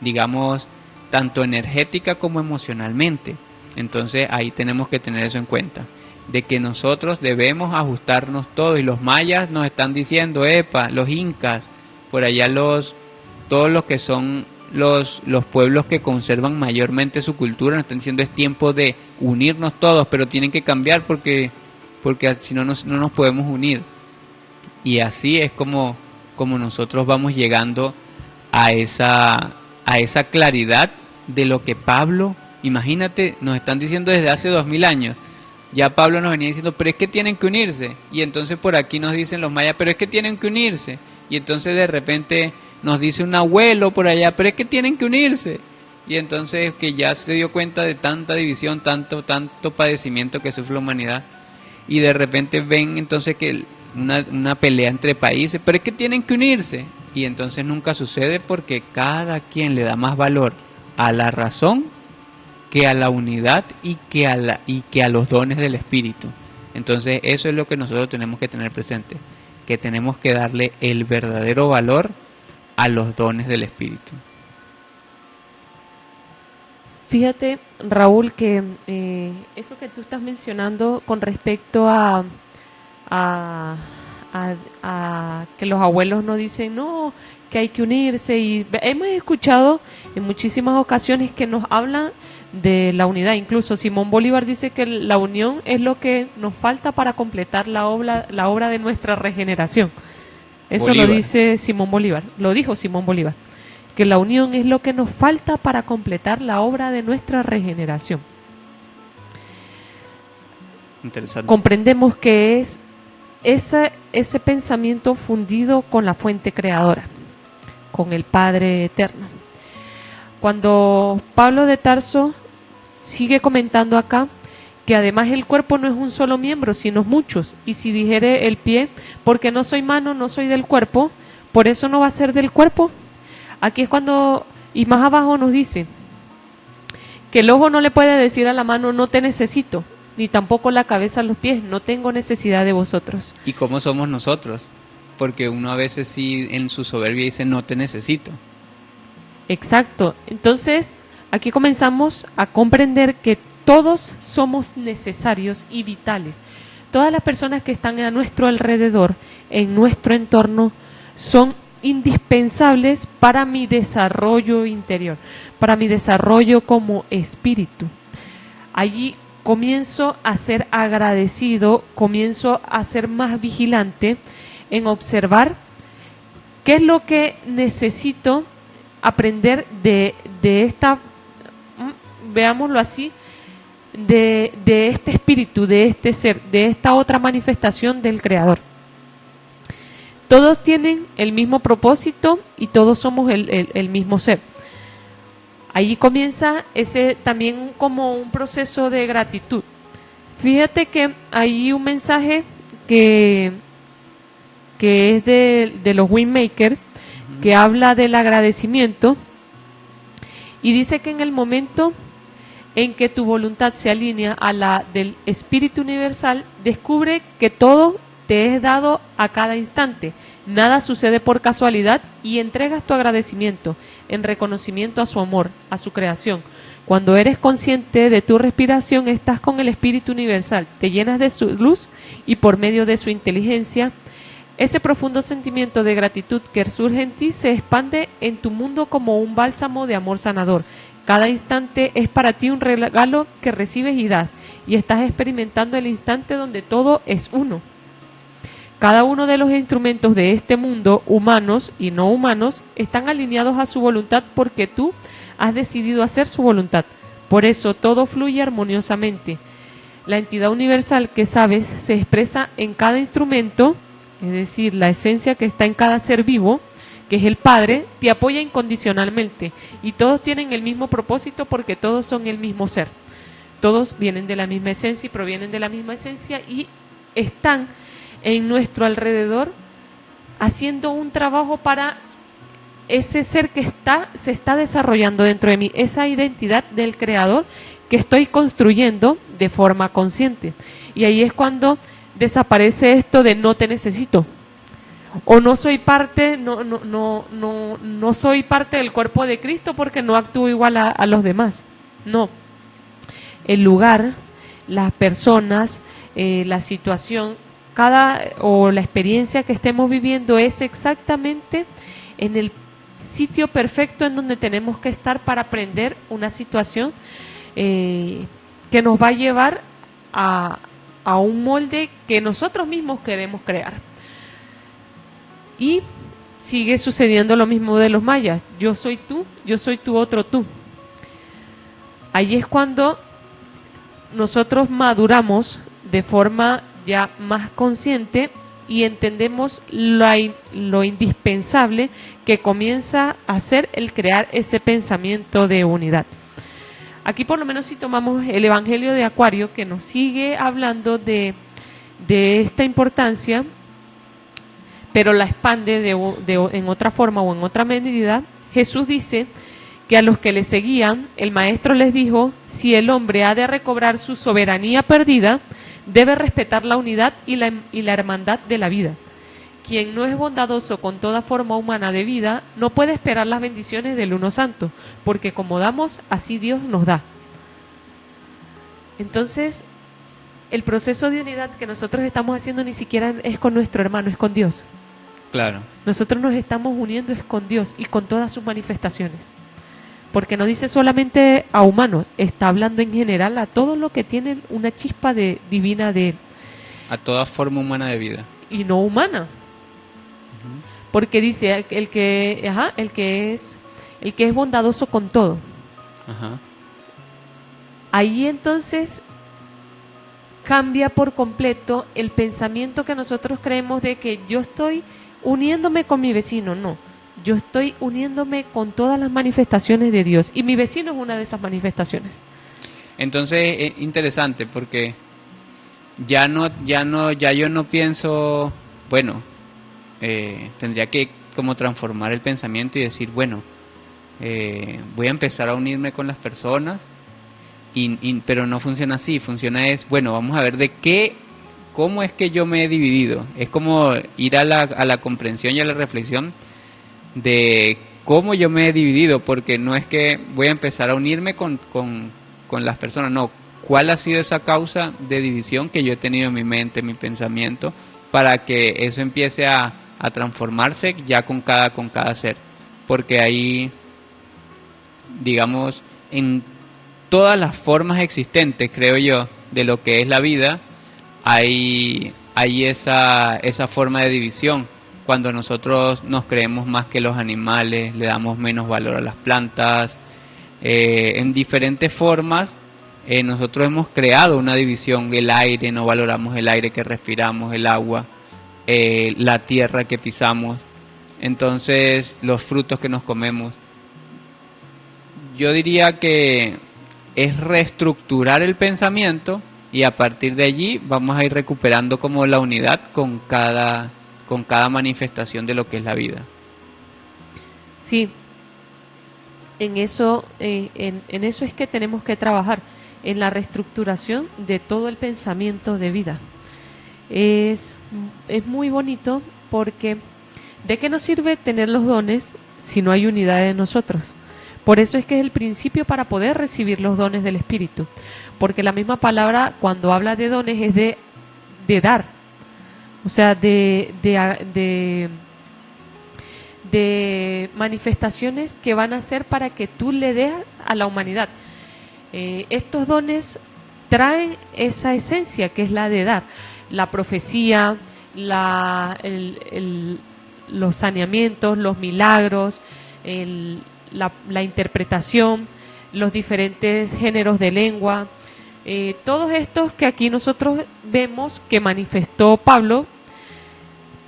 digamos, tanto energética como emocionalmente. Entonces ahí tenemos que tener eso en cuenta, de que nosotros debemos ajustarnos todos, y los mayas nos están diciendo, los incas, por allá todos los que son los pueblos que conservan mayormente su cultura, nos están diciendo: es tiempo de unirnos todos, pero tienen que cambiar porque si no nos podemos unir. Y así es como nosotros vamos llegando a esa claridad de lo que Pablo, imagínate, nos están diciendo desde hace 2000 años. Ya Pablo nos venía diciendo: pero es que tienen que unirse. Y entonces por aquí nos dicen los mayas: pero es que tienen que unirse. Y entonces de repente nos dice un abuelo por allá: pero es que tienen que unirse. Y entonces que ya se dio cuenta de tanta división, tanto padecimiento que sufre la humanidad. Y de repente ven entonces que una pelea entre países: pero es que tienen que unirse. Y entonces nunca sucede, porque cada quien le da más valor a la razón que a la unidad y que a los dones del Espíritu. Entonces eso es lo que nosotros tenemos que tener presente, que tenemos que darle el verdadero valor a los dones del Espíritu. Fíjate, Raúl, que eso que tú estás mencionando con respecto a que los abuelos nos dicen no, que hay que unirse, y hemos escuchado en muchísimas ocasiones que nos hablan de la unidad. Incluso Simón Bolívar dice que la unión es lo que nos falta para completar la obra de nuestra regeneración. Eso Bolívar. Lo dice Simón Bolívar, lo dijo Simón Bolívar, que la unión es lo que nos falta para completar la obra de nuestra regeneración. Interesante. Comprendemos que es ese pensamiento fundido con la fuente creadora, con el Padre eterno. Cuando Pablo de Tarso sigue comentando acá que además el cuerpo no es un solo miembro, sino muchos, y si dijere el pie, porque no soy mano, no soy del cuerpo, por eso no va a ser del cuerpo. Aquí es cuando, y más abajo nos dice que el ojo no le puede decir a la mano: no te necesito, ni tampoco la cabeza a los pies: no tengo necesidad de vosotros. ¿Y cómo somos nosotros? Porque uno a veces sí en su soberbia dice: no te necesito. Exacto. Entonces aquí comenzamos a comprender que todos somos necesarios y vitales. Todas las personas que están a nuestro alrededor, en nuestro entorno, son indispensables para mi desarrollo interior, para mi desarrollo como espíritu. Allí comienzo a ser agradecido, comienzo a ser más vigilante en observar qué es lo que necesito aprender de esta, veámoslo así, de este espíritu, de este ser, de esta otra manifestación del Creador. Todos tienen el mismo propósito y todos somos el mismo ser. Allí comienza ese también como un proceso de gratitud. Fíjate que hay un mensaje que es de los Wingmakers, que habla del agradecimiento y dice que en el momento en que tu voluntad se alinea a la del Espíritu Universal, descubre que todo te es dado a cada instante, nada sucede por casualidad y entregas tu agradecimiento en reconocimiento a su amor, a su creación. Cuando eres consciente de tu respiración, estás con el Espíritu Universal, te llenas de su luz y por medio de su inteligencia, ese profundo sentimiento de gratitud que surge en ti se expande en tu mundo como un bálsamo de amor sanador. Cada instante es para ti un regalo que recibes y das, y estás experimentando el instante donde todo es uno. Cada uno de los instrumentos de este mundo, humanos y no humanos, están alineados a su voluntad porque tú has decidido hacer su voluntad. Por eso todo fluye armoniosamente. La entidad universal que sabes se expresa en cada instrumento, es decir, la esencia que está en cada ser vivo, que es el Padre, te apoya incondicionalmente y todos tienen el mismo propósito porque todos son el mismo ser. Todos vienen de la misma esencia y provienen de la misma esencia y están en nuestro alrededor haciendo un trabajo para ese ser que se está desarrollando dentro de mí, esa identidad del Creador que estoy construyendo de forma consciente. Y ahí es cuando desaparece esto de no te necesito o no soy parte, no soy parte del cuerpo de Cristo porque no actúo igual a los demás. No, el lugar, las personas, la situación, o la experiencia que estemos viviendo es exactamente en el sitio perfecto en donde tenemos que estar para aprender una situación que nos va a llevar a un molde que nosotros mismos queremos crear. Y sigue sucediendo lo mismo de los mayas. Yo soy tú, yo soy tu otro tú. Ahí es cuando nosotros maduramos de forma ya más consciente y entendemos lo indispensable que comienza a ser el crear ese pensamiento de unidad. Aquí por lo menos si tomamos el Evangelio de Acuario, que nos sigue hablando de esta importancia, pero la expande en otra forma o en otra medida. Jesús dice que a los que le seguían, el Maestro les dijo, si el hombre ha de recobrar su soberanía perdida, debe respetar la unidad y la hermandad de la vida. Quien no es bondadoso con toda forma humana de vida, no puede esperar las bendiciones del Uno Santo, porque como damos, así Dios nos da. Entonces, el proceso de unidad que nosotros estamos haciendo ni siquiera es con nuestro hermano, es con Dios. Claro. Nosotros nos estamos uniendo es con Dios y con todas sus manifestaciones. Porque no dice solamente a humanos, está hablando en general a todo lo que tiene una chispa divina de Él. A toda forma humana de vida. Y no humana. Uh-huh. Porque dice el que es bondadoso con todo. Ajá. Ahí entonces cambia por completo el pensamiento que nosotros creemos de que yo estoy uniéndome con mi vecino. No, yo estoy uniéndome con todas las manifestaciones de Dios y mi vecino es una de esas manifestaciones. Entonces es interesante porque ya yo no pienso, bueno, tendría que como transformar el pensamiento y decir, bueno, voy a empezar a unirme con las personas, pero no funciona así, funciona es, bueno, vamos a ver cómo es que yo me he dividido. Es como ir a la comprensión y a la reflexión de cómo yo me he dividido, porque no es que voy a empezar a unirme con las personas, no, cuál ha sido esa causa de división que yo he tenido en mi mente, en mi pensamiento, para que eso empiece a a transformarse ya con cada ser. Porque ahí, digamos, en todas las formas existentes, creo yo, de lo que es la vida, hay esa forma de división. Cuando nosotros nos creemos más que los animales, le damos menos valor a las plantas, en diferentes formas, nosotros hemos creado una división. El aire, no valoramos el aire que respiramos, el agua, la tierra que pisamos, entonces los frutos que nos comemos. Yo diría que es reestructurar el pensamiento y a partir de allí vamos a ir recuperando como la unidad con cada manifestación de lo que es la vida. Sí, en eso es que tenemos que trabajar, en la reestructuración de todo el pensamiento de vida. Es muy bonito porque ¿de qué nos sirve tener los dones si no hay unidad en nosotros? Por eso es que es el principio para poder recibir los dones del Espíritu, porque la misma palabra cuando habla de dones es de dar, o sea, de manifestaciones que van a ser para que tú le des a la humanidad. Estos dones traen esa esencia que es la de dar, la profecía, los saneamientos, los milagros, la interpretación, los diferentes géneros de lengua, todos estos que aquí nosotros vemos que manifestó Pablo,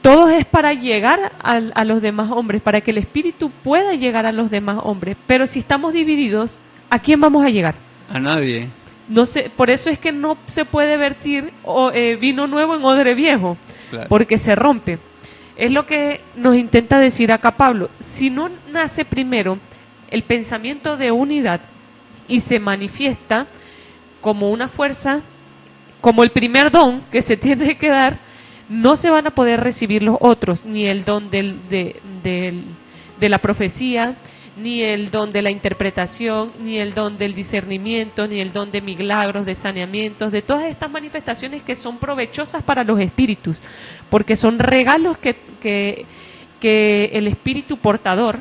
todo es para llegar a los demás hombres, para que el Espíritu pueda llegar a los demás hombres. Pero si estamos divididos, ¿a quién vamos a llegar? A nadie. No sé, por eso es que no se puede vertir vino nuevo en odre viejo, claro, porque se rompe. Es lo que nos intenta decir acá Pablo. Si no nace primero el pensamiento de unidad y se manifiesta como una fuerza, como el primer don que se tiene que dar, no se van a poder recibir los otros, ni el don de la profecía, ni el don de la interpretación, ni el don del discernimiento, ni el don de milagros, de saneamientos, de todas estas manifestaciones que son provechosas para los espíritus, porque son regalos que el espíritu portador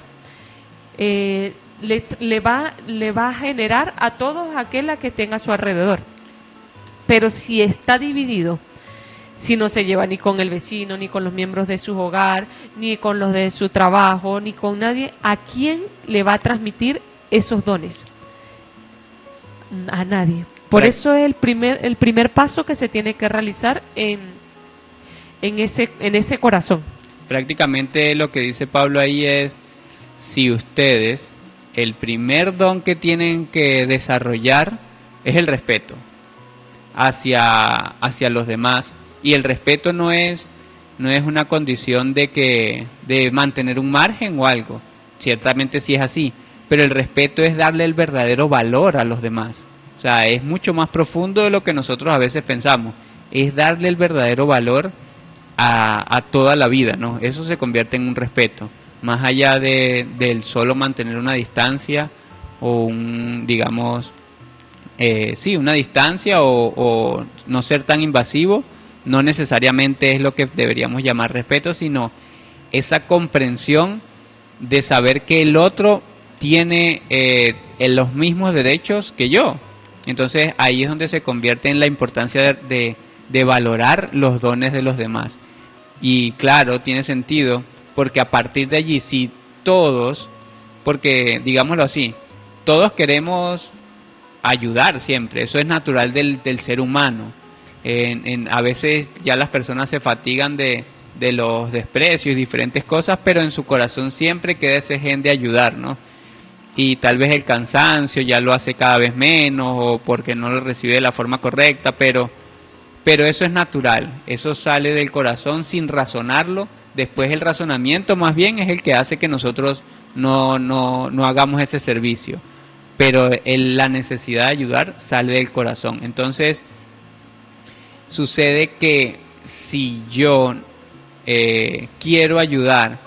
le va a generar a todos aquel que tenga a su alrededor. Pero si está dividido, si no se lleva ni con el vecino, ni con los miembros de su hogar, ni con los de su trabajo, ni con nadie, ¿a quién le va a transmitir esos dones? A nadie. Por eso es el primer paso que se tiene que realizar en ese corazón. Prácticamente lo que dice Pablo ahí es, si ustedes, el primer don que tienen que desarrollar es el respeto hacia los demás. Y el respeto no es una condición de mantener un margen o algo. Ciertamente sí es así, pero el respeto es darle el verdadero valor a los demás. O sea, es mucho más profundo de lo que nosotros a veces pensamos. Es darle el verdadero valor a toda la vida, ¿no? Eso se convierte en un respeto, más allá del solo mantener una distancia o una distancia o no ser tan invasivo. No necesariamente es lo que deberíamos llamar respeto, sino esa comprensión de saber que el otro tiene los mismos derechos que yo. Entonces ahí es donde se convierte en la importancia de valorar los dones de los demás. Y claro, tiene sentido, porque a partir de allí, si todos, porque digámoslo así, todos queremos ayudar siempre, eso es natural del ser humano. A veces ya las personas se fatigan de los desprecios y diferentes cosas, pero en su corazón siempre queda ese gen de ayudar, ¿no? Y tal vez el cansancio ya lo hace cada vez menos o porque no lo recibe de la forma correcta, pero eso es natural, eso sale del corazón sin razonarlo. Después el razonamiento más bien es el que hace que nosotros no hagamos ese servicio, pero la necesidad de ayudar sale del corazón. Entonces sucede que si yo quiero ayudar,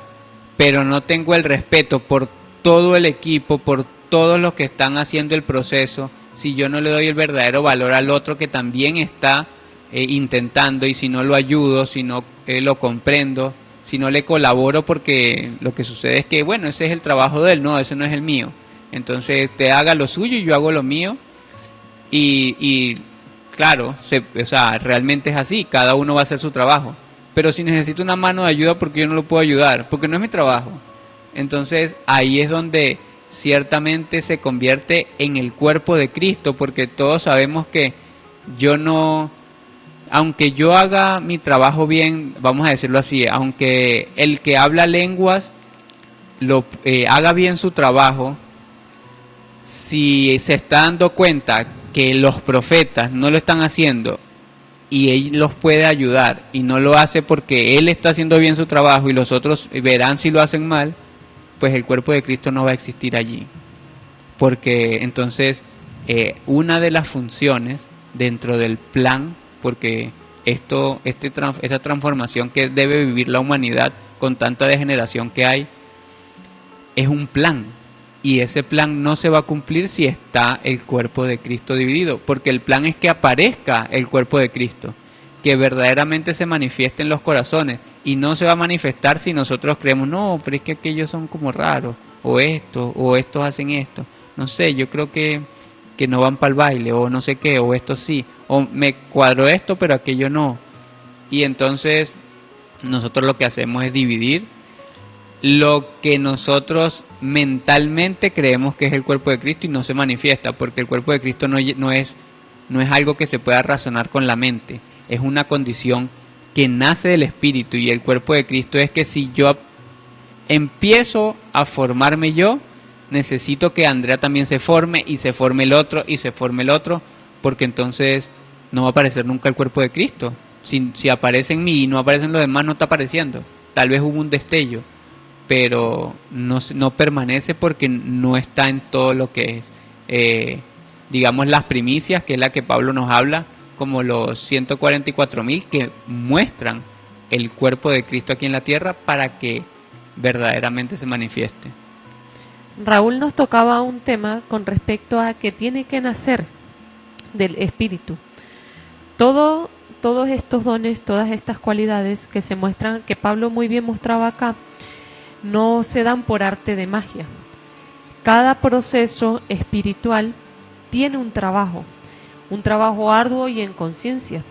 pero no tengo el respeto por todo el equipo, por todos los que están haciendo el proceso, si yo no le doy el verdadero valor al otro que también está intentando, y si no lo ayudo, si no lo comprendo, sino le colaboro porque lo que sucede es que, bueno, ese es el trabajo de él, no, ese no es el mío. Entonces, usted haga lo suyo y yo hago lo mío. Y claro, o sea, realmente es así, cada uno va a hacer su trabajo. Pero si necesito una mano de ayuda, ¿por qué yo no lo puedo ayudar? Porque no es mi trabajo. Entonces, ahí es donde ciertamente se convierte en el cuerpo de Cristo, porque todos sabemos que yo no, aunque yo haga mi trabajo bien, vamos a decirlo así, aunque el que habla lenguas haga bien su trabajo, si se está dando cuenta que los profetas no lo están haciendo y él los puede ayudar y no lo hace porque él está haciendo bien su trabajo y los otros verán si lo hacen mal, pues el cuerpo de Cristo no va a existir allí. Porque entonces una de las funciones dentro del plan, porque esta transformación que debe vivir la humanidad con tanta degeneración que hay, es un plan. Y ese plan no se va a cumplir si está el cuerpo de Cristo dividido, porque el plan es que aparezca el cuerpo de Cristo, que verdaderamente se manifieste en los corazones, y no se va a manifestar si nosotros creemos, no, pero es que aquellos son como raros, o estos hacen esto, no sé, yo creo que no van para el baile, o no sé qué, o esto sí, o me cuadro esto, pero aquello no. Y entonces nosotros lo que hacemos es dividir lo que nosotros mentalmente creemos que es el cuerpo de Cristo y no se manifiesta, porque el cuerpo de Cristo no es algo que se pueda razonar con la mente, es una condición que nace del Espíritu, y el cuerpo de Cristo es que si yo empiezo a formarme yo, necesito que Andrea también se forme, y se forme el otro, y se forme el otro, porque entonces no va a aparecer nunca el cuerpo de Cristo. Si aparece en mí y no aparece en los demás, no está apareciendo. Tal vez hubo un destello, pero no permanece porque no está en todo lo que es, digamos, las primicias, que es la que Pablo nos habla, como los 144.000 que muestran el cuerpo de Cristo aquí en la tierra para que verdaderamente se manifieste. Raúl nos tocaba un tema con respecto a que tiene que nacer del Espíritu. Todos estos dones, todas estas cualidades que se muestran, que Pablo muy bien mostraba acá, no se dan por arte de magia. Cada proceso espiritual tiene un trabajo arduo y en conciencia.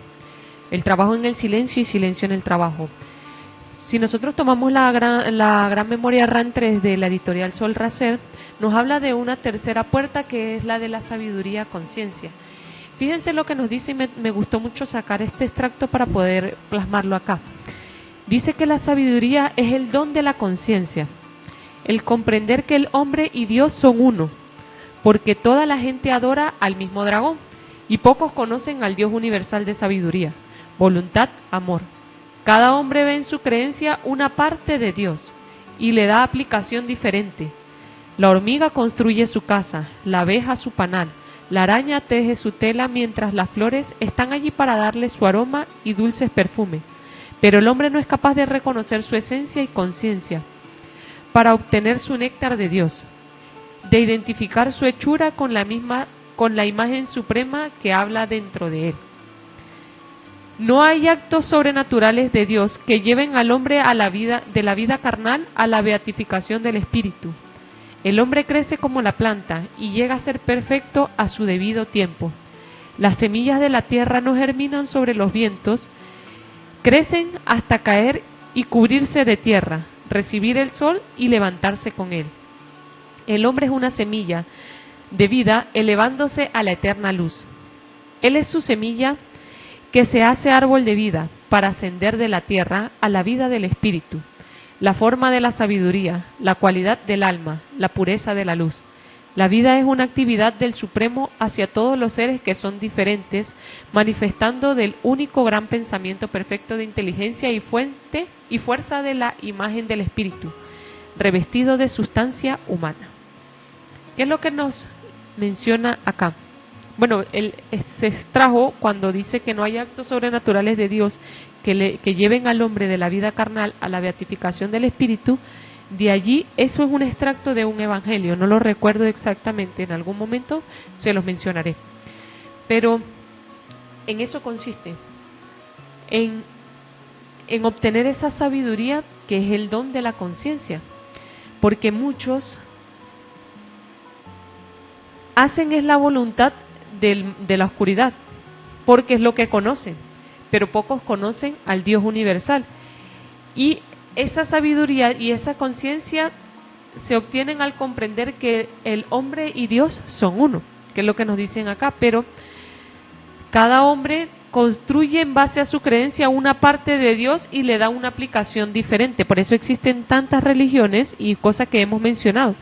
El trabajo en el silencio y silencio en el trabajo. Si nosotros tomamos la gran memoria RAN 3 de la editorial Sol Racer, nos habla de una tercera puerta que es la de la sabiduría conciencia. Fíjense lo que nos dice, y me gustó mucho sacar este extracto para poder plasmarlo acá. Dice que la sabiduría es el don de la conciencia, el comprender que el hombre y Dios son uno, porque toda la gente adora al mismo dragón y pocos conocen al Dios universal de sabiduría, voluntad, amor. Cada hombre ve en su creencia una parte de Dios y le da aplicación diferente. La hormiga construye su casa, la abeja su panal, la araña teje su tela, mientras las flores están allí para darle su aroma y dulces perfumes. Pero el hombre no es capaz de reconocer su esencia y conciencia para obtener su néctar de Dios, de identificar su hechura con la imagen suprema que habla dentro de él. No hay actos sobrenaturales de Dios que lleven al hombre a de la vida carnal a la beatificación del espíritu. El hombre crece como la planta y llega a ser perfecto a su debido tiempo. Las semillas de la tierra no germinan sobre los vientos, crecen hasta caer y cubrirse de tierra, recibir el sol y levantarse con él. El hombre es una semilla de vida elevándose a la eterna luz. Él es su semilla que se hace árbol de vida para ascender de la tierra a la vida del espíritu, la forma de la sabiduría, la cualidad del alma, la pureza de la luz. La vida es una actividad del Supremo hacia todos los seres que son diferentes, manifestando del único gran pensamiento perfecto de inteligencia y fuente y fuerza de la imagen del espíritu, revestido de sustancia humana. ¿Qué es lo que nos menciona acá? Bueno, él se extrajo cuando dice que no hay actos sobrenaturales de Dios que lleven al hombre de la vida carnal a la beatificación del espíritu. De allí, eso es un extracto de un evangelio, no lo recuerdo exactamente, en algún momento se los mencionaré. Pero en eso consiste, en en obtener esa sabiduría que es el don de la conciencia, porque muchos hacen es la voluntad de la oscuridad, porque es lo que conocen, pero pocos conocen al Dios universal. Y esa sabiduría y esa conciencia se obtienen al comprender que el hombre y Dios son uno, que es lo que nos dicen acá, pero cada hombre construye en base a su creencia una parte de Dios y le da una aplicación diferente. Por eso existen tantas religiones y cosas que hemos mencionado,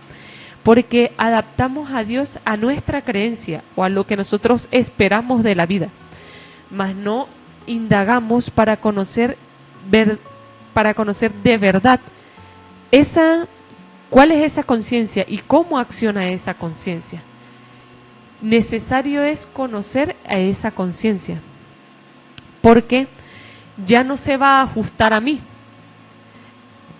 porque adaptamos a Dios a nuestra creencia o a lo que nosotros esperamos de la vida, mas no indagamos para conocer de verdad cuál es esa conciencia y cómo acciona esa conciencia. Necesario es conocer a esa conciencia, porque ya no se va a ajustar a mí.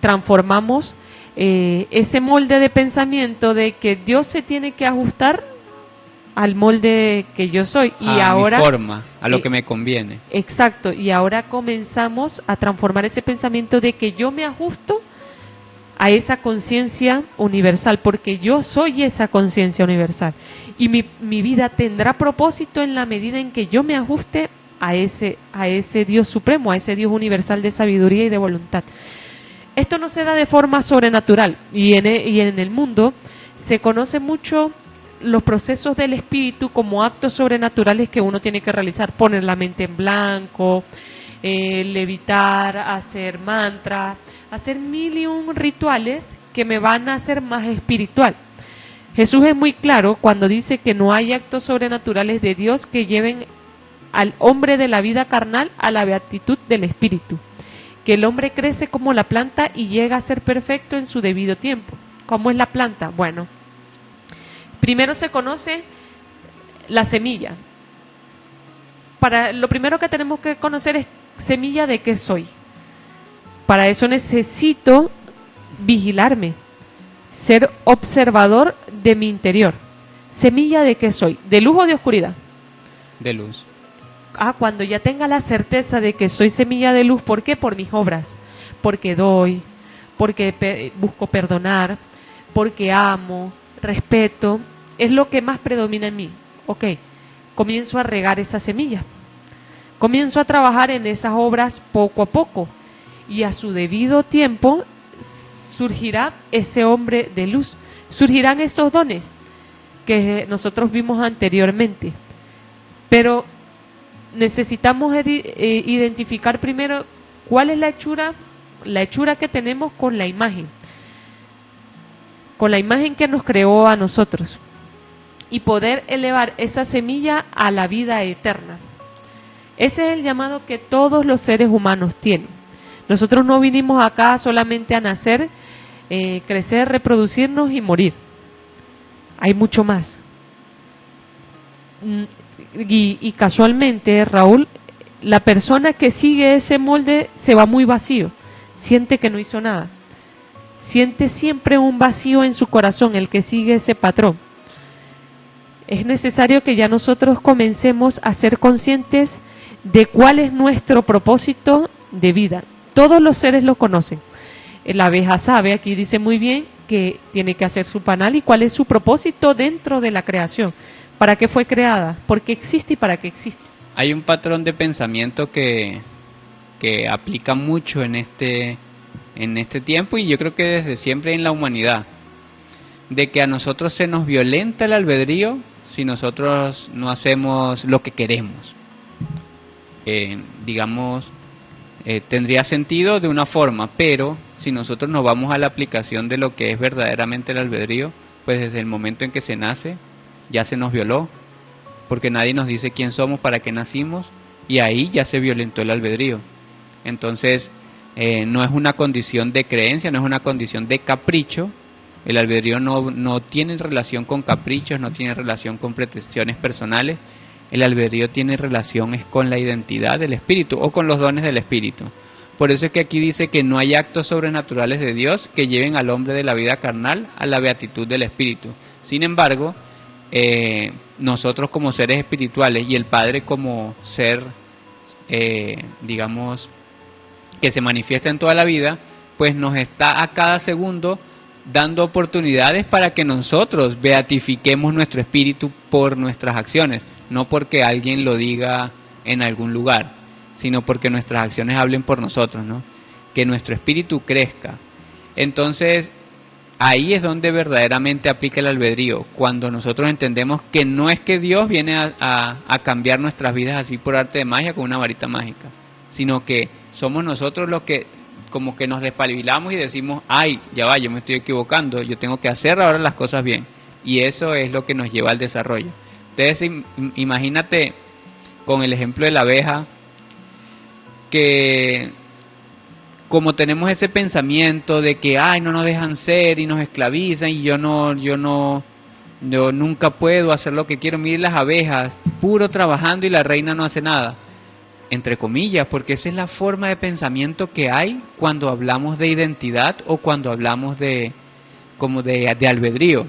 Transformamos ese molde de pensamiento de que Dios se tiene que ajustar al molde que yo soy. Y a ahora, mi forma, a lo que me conviene. Exacto, y ahora comenzamos a transformar ese pensamiento de que yo me ajusto a esa conciencia universal, porque yo soy esa conciencia universal. Y mi vida tendrá propósito en la medida en que yo me ajuste a ese Dios supremo, a ese Dios universal de sabiduría y de voluntad. Esto no se da de forma sobrenatural, y en el mundo se conoce mucho los procesos del espíritu como actos sobrenaturales que uno tiene que realizar: poner la mente en blanco, levitar, hacer mantras, hacer 1001 rituales que me van a hacer más espiritual. Jesús es muy claro cuando dice que no hay actos sobrenaturales de Dios que lleven al hombre de la vida carnal a la beatitud del espíritu, que el hombre crece como la planta y llega a ser perfecto en su debido tiempo. ¿Cómo es la planta? Bueno, primero se conoce la semilla. Lo primero que tenemos que conocer es semilla de qué soy. Para eso necesito vigilarme, ser observador de mi interior. Semilla de qué soy, de luz o de oscuridad. De luz. Cuando ya tenga la certeza de que soy semilla de luz, ¿por qué? Por mis obras, porque doy, porque busco perdonar, porque amo, respeto, es lo que más predomina en mí. Ok, comienzo a regar esa semilla, comienzo a trabajar en esas obras poco a poco, y a su debido tiempo surgirá ese hombre de luz, surgirán estos dones que nosotros vimos anteriormente, pero necesitamos identificar primero cuál es la hechura que tenemos con la imagen que nos creó a nosotros, y poder elevar esa semilla a la vida eterna. Ese es el llamado que todos los seres humanos tienen. Nosotros no vinimos acá solamente a nacer, crecer, reproducirnos y morir. Hay mucho más. Y casualmente, Raúl, la persona que sigue ese molde se va muy vacío, siente que no hizo nada, siente siempre un vacío en su corazón, el que sigue ese patrón. Es necesario que ya nosotros comencemos a ser conscientes de cuál es nuestro propósito de vida. Todos los seres lo conocen. La abeja sabe, aquí dice muy bien, que tiene que hacer su panal y cuál es su propósito dentro de la creación. ¿Para qué fue creada? ¿Por qué existe y para qué existe? Hay un patrón de pensamiento que aplica mucho en este tiempo, y yo creo que desde siempre en la humanidad, de que a nosotros se nos violenta el albedrío si nosotros no hacemos lo que queremos. Tendría sentido de una forma, pero si nosotros nos vamos a la aplicación de lo que es verdaderamente el albedrío, pues desde el momento en que se nace ya se nos violó, porque nadie nos dice quién somos, para qué nacimos, y ahí ya se violentó el albedrío. Entonces no es una condición de creencia, no es una condición de capricho. El albedrío no tiene relación con caprichos, no tiene relación con pretensiones personales. El albedrío tiene relaciones con la identidad del espíritu o con los dones del espíritu. Por eso es que aquí dice que no hay actos sobrenaturales de Dios que lleven al hombre de la vida carnal a la beatitud del espíritu. Sin embargo, nosotros como seres espirituales y el Padre como ser, que se manifiesta en toda la vida, pues nos está a cada segundo dando oportunidades para que nosotros beatifiquemos nuestro espíritu por nuestras acciones, no porque alguien lo diga en algún lugar, sino porque nuestras acciones hablen por nosotros, ¿no? Que nuestro espíritu crezca. Entonces, ahí es donde verdaderamente aplica el albedrío, cuando nosotros entendemos que no es que Dios viene a cambiar nuestras vidas así por arte de magia con una varita mágica, sino que somos nosotros los que como que nos despabilamos y decimos, ay, ya va, yo me estoy equivocando, yo tengo que hacer ahora las cosas bien. Y eso es lo que nos lleva al desarrollo. Entonces, imagínate con el ejemplo de la abeja, que como tenemos ese pensamiento de que, ay, no nos dejan ser y nos esclavizan y yo nunca puedo hacer lo que quiero. Miren las abejas, puro trabajando y la reina no hace nada. Entre comillas, porque esa es la forma de pensamiento que hay cuando hablamos de identidad o cuando hablamos de albedrío.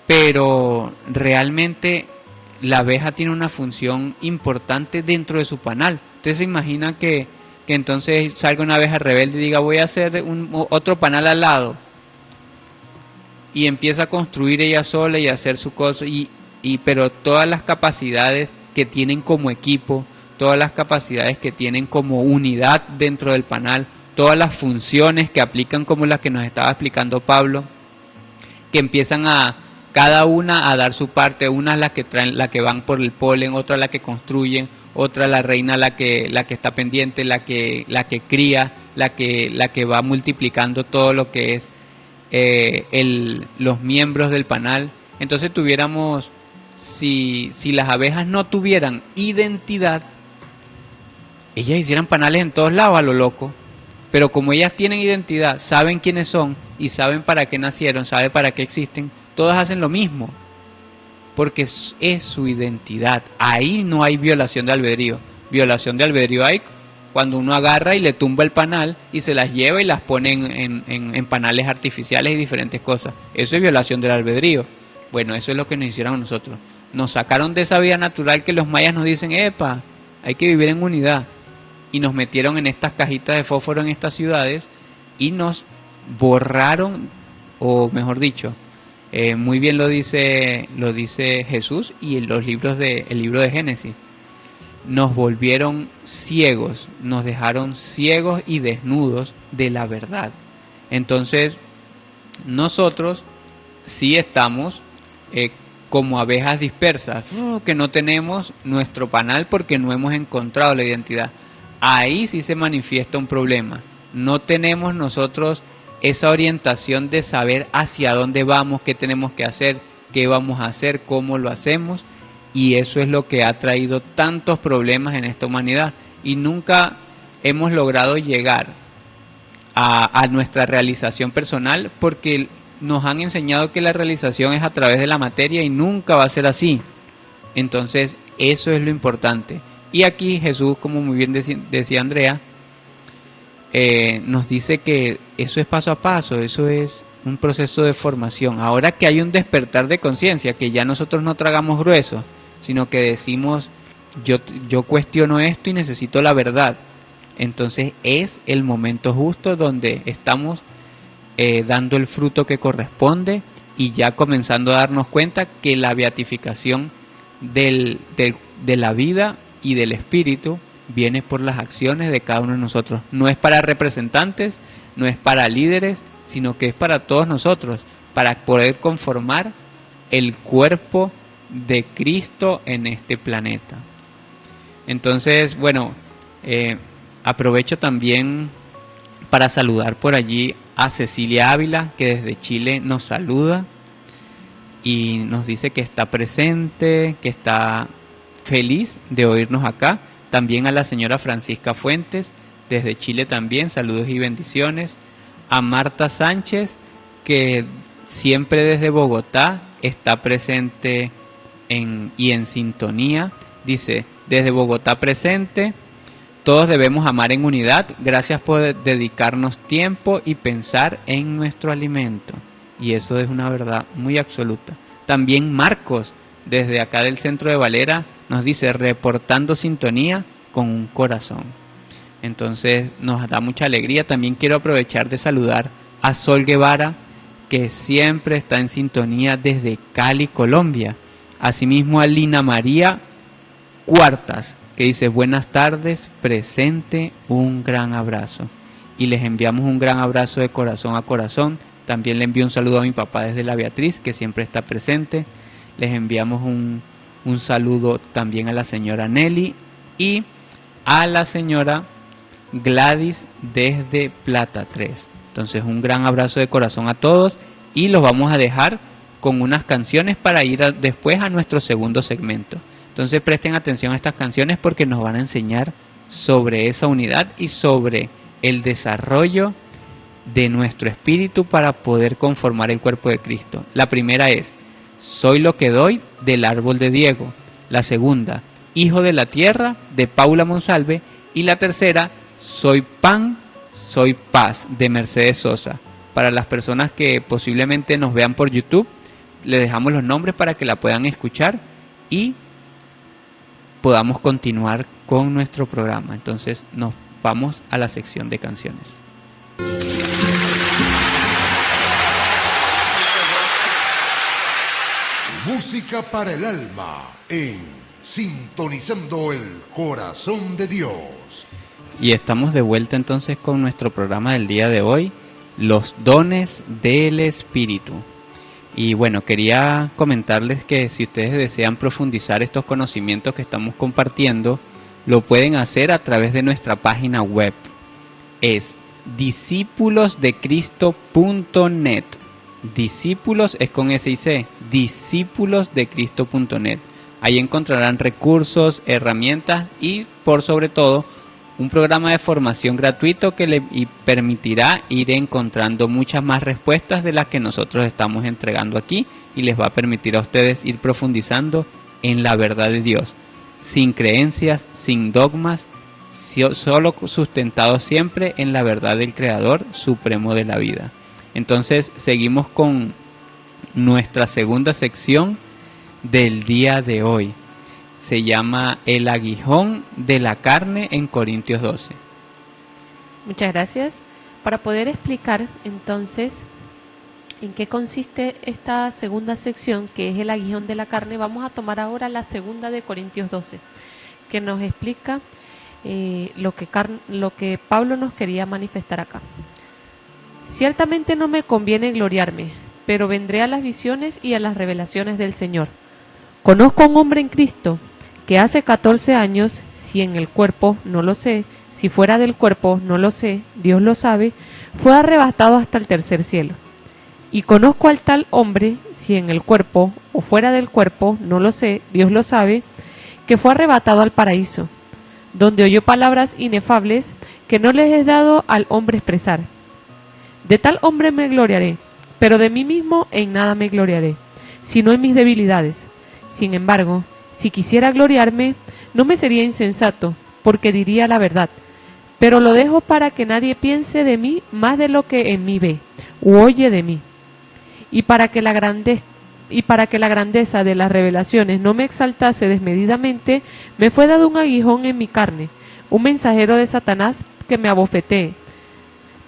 Pero realmente la abeja tiene una función importante dentro de su panal. Entonces se imagina que entonces salga una abeja rebelde y diga, voy a hacer otro panal al lado. Y empieza a construir ella sola y a hacer su cosa. Pero todas las capacidades que tienen como equipo, todas las capacidades que tienen como unidad dentro del panal, todas las funciones que aplican como las que nos estaba explicando Pablo, que empiezan cada una a dar su parte, una es la que traen, la que van por el polen, otra la que construyen, otra la reina la que está pendiente, la que cría, la que va multiplicando todo lo que es los miembros del panal. Entonces tuviéramos, si las abejas no tuvieran identidad, ellas hicieran panales en todos lados a lo loco, pero como ellas tienen identidad, saben quiénes son y saben para qué nacieron, saben para qué existen, todas hacen lo mismo, porque es su identidad. Ahí no hay violación de albedrío. Violación de albedrío hay cuando uno agarra y le tumba el panal y se las lleva y las pone en panales artificiales y diferentes cosas. Eso es violación del albedrío. Bueno, eso es lo que nos hicieron a nosotros. Nos sacaron de esa vida natural que los mayas nos dicen, epa, hay que vivir en unidad. Y nos metieron en estas cajitas de fósforo en estas ciudades y nos borraron, o mejor dicho, muy bien lo dice Jesús y en los libros el libro de Génesis. Nos volvieron ciegos, nos dejaron ciegos y desnudos de la verdad. Entonces, nosotros sí estamos como abejas dispersas, que no tenemos nuestro panal porque no hemos encontrado la identidad. Ahí sí se manifiesta un problema. No tenemos nosotros esa orientación de saber hacia dónde vamos, qué tenemos que hacer, qué vamos a hacer, cómo lo hacemos, y eso es lo que ha traído tantos problemas en esta humanidad, y nunca hemos logrado llegar a nuestra realización personal porque nos han enseñado que la realización es a través de la materia y nunca va a ser así. Entonces eso es lo importante. Y aquí Jesús, como muy bien decía Andrea, nos dice que eso es paso a paso, eso es un proceso de formación. Ahora que hay un despertar de conciencia, que ya nosotros no tragamos grueso, sino que decimos, yo cuestiono esto y necesito la verdad. Entonces es el momento justo donde estamos dando el fruto que corresponde y ya comenzando a darnos cuenta que la beatificación de la vida y del espíritu viene por las acciones de cada uno de nosotros. No es para representantes, no es para líderes, sino que es para todos nosotros, para poder conformar el cuerpo de Cristo en este planeta. Entonces, bueno, aprovecho también para saludar por allí a Cecilia Ávila, que desde Chile nos saluda y nos dice que está presente, que está feliz de oírnos acá. También a la señora Francisca Fuentes, desde Chile también, saludos y bendiciones. A Marta Sánchez, que siempre desde Bogotá está presente y en sintonía. Dice, desde Bogotá presente, todos debemos amar en unidad. Gracias por dedicarnos tiempo y pensar en nuestro alimento. Y eso es una verdad muy absoluta. También Marcos, desde acá del centro de Valera, nos dice, reportando sintonía con un corazón. Entonces nos da mucha alegría. También quiero aprovechar de saludar a Sol Guevara, que siempre está en sintonía desde Cali, Colombia. Asimismo a Lina María Cuartas, que dice: buenas tardes, presente, un gran abrazo. Y les enviamos un gran abrazo de corazón a corazón. También le envío un saludo a mi papá desde La Beatriz, que siempre está presente. Les enviamos un saludo también a la señora Nelly y a la señora Gladys desde Plata 3. Entonces un gran abrazo de corazón a todos y los vamos a dejar con unas canciones para ir después a nuestro segundo segmento. Entonces presten atención a estas canciones porque nos van a enseñar sobre esa unidad y sobre el desarrollo de nuestro espíritu para poder conformar el cuerpo de Cristo. La primera es Soy lo que doy, del Árbol de Diego. La segunda, Hijo de la Tierra, de Paula Monsalve. Y la tercera, Soy pan, soy paz, de Mercedes Sosa. Para las personas que posiblemente nos vean por YouTube, les dejamos los nombres para que la puedan escuchar y podamos continuar con nuestro programa. Entonces nos vamos a la sección de canciones. Música para el alma en Sintonizando el Corazón de Dios. Y estamos de vuelta entonces con nuestro programa del día de hoy, los dones del Espíritu. Y bueno, quería comentarles que si ustedes desean profundizar estos conocimientos que estamos compartiendo, lo pueden hacer a través de nuestra página web. Es discípulosdecristo.net. Discípulos es con S y C, discípulosdecristo.net. Ahí encontrarán recursos, herramientas y por sobre todo un programa de formación gratuito que le permitirá ir encontrando muchas más respuestas de las que nosotros estamos entregando aquí y les va a permitir a ustedes ir profundizando en la verdad de Dios, sin creencias, sin dogmas, solo sustentados siempre en la verdad del Creador supremo de la vida. Entonces seguimos con nuestra segunda sección del día de hoy. Se llama El aguijón de la carne en Corintios 12. Muchas gracias. Para poder explicar entonces en qué consiste esta segunda sección, que es el aguijón de la carne, vamos a tomar ahora la segunda de Corintios 12, que nos explica lo que Pablo nos quería manifestar acá. Ciertamente no me conviene gloriarme, pero vendré a las visiones y a las revelaciones del Señor. Conozco a un hombre en Cristo que hace 14 años, si en el cuerpo no lo sé, si fuera del cuerpo no lo sé, Dios lo sabe, fue arrebatado hasta el tercer cielo. Y conozco al tal hombre, si en el cuerpo o fuera del cuerpo no lo sé, Dios lo sabe, que fue arrebatado al paraíso, donde oyó palabras inefables que no les es dado al hombre expresar. De tal hombre me gloriaré, pero de mí mismo en nada me gloriaré, sino en mis debilidades. Sin embargo, si quisiera gloriarme, no me sería insensato, porque diría la verdad. Pero lo dejo para que nadie piense de mí más de lo que en mí ve, u oye de mí. Y para que la grandeza de las revelaciones no me exaltase desmedidamente, me fue dado un aguijón en mi carne, un mensajero de Satanás que me abofetee,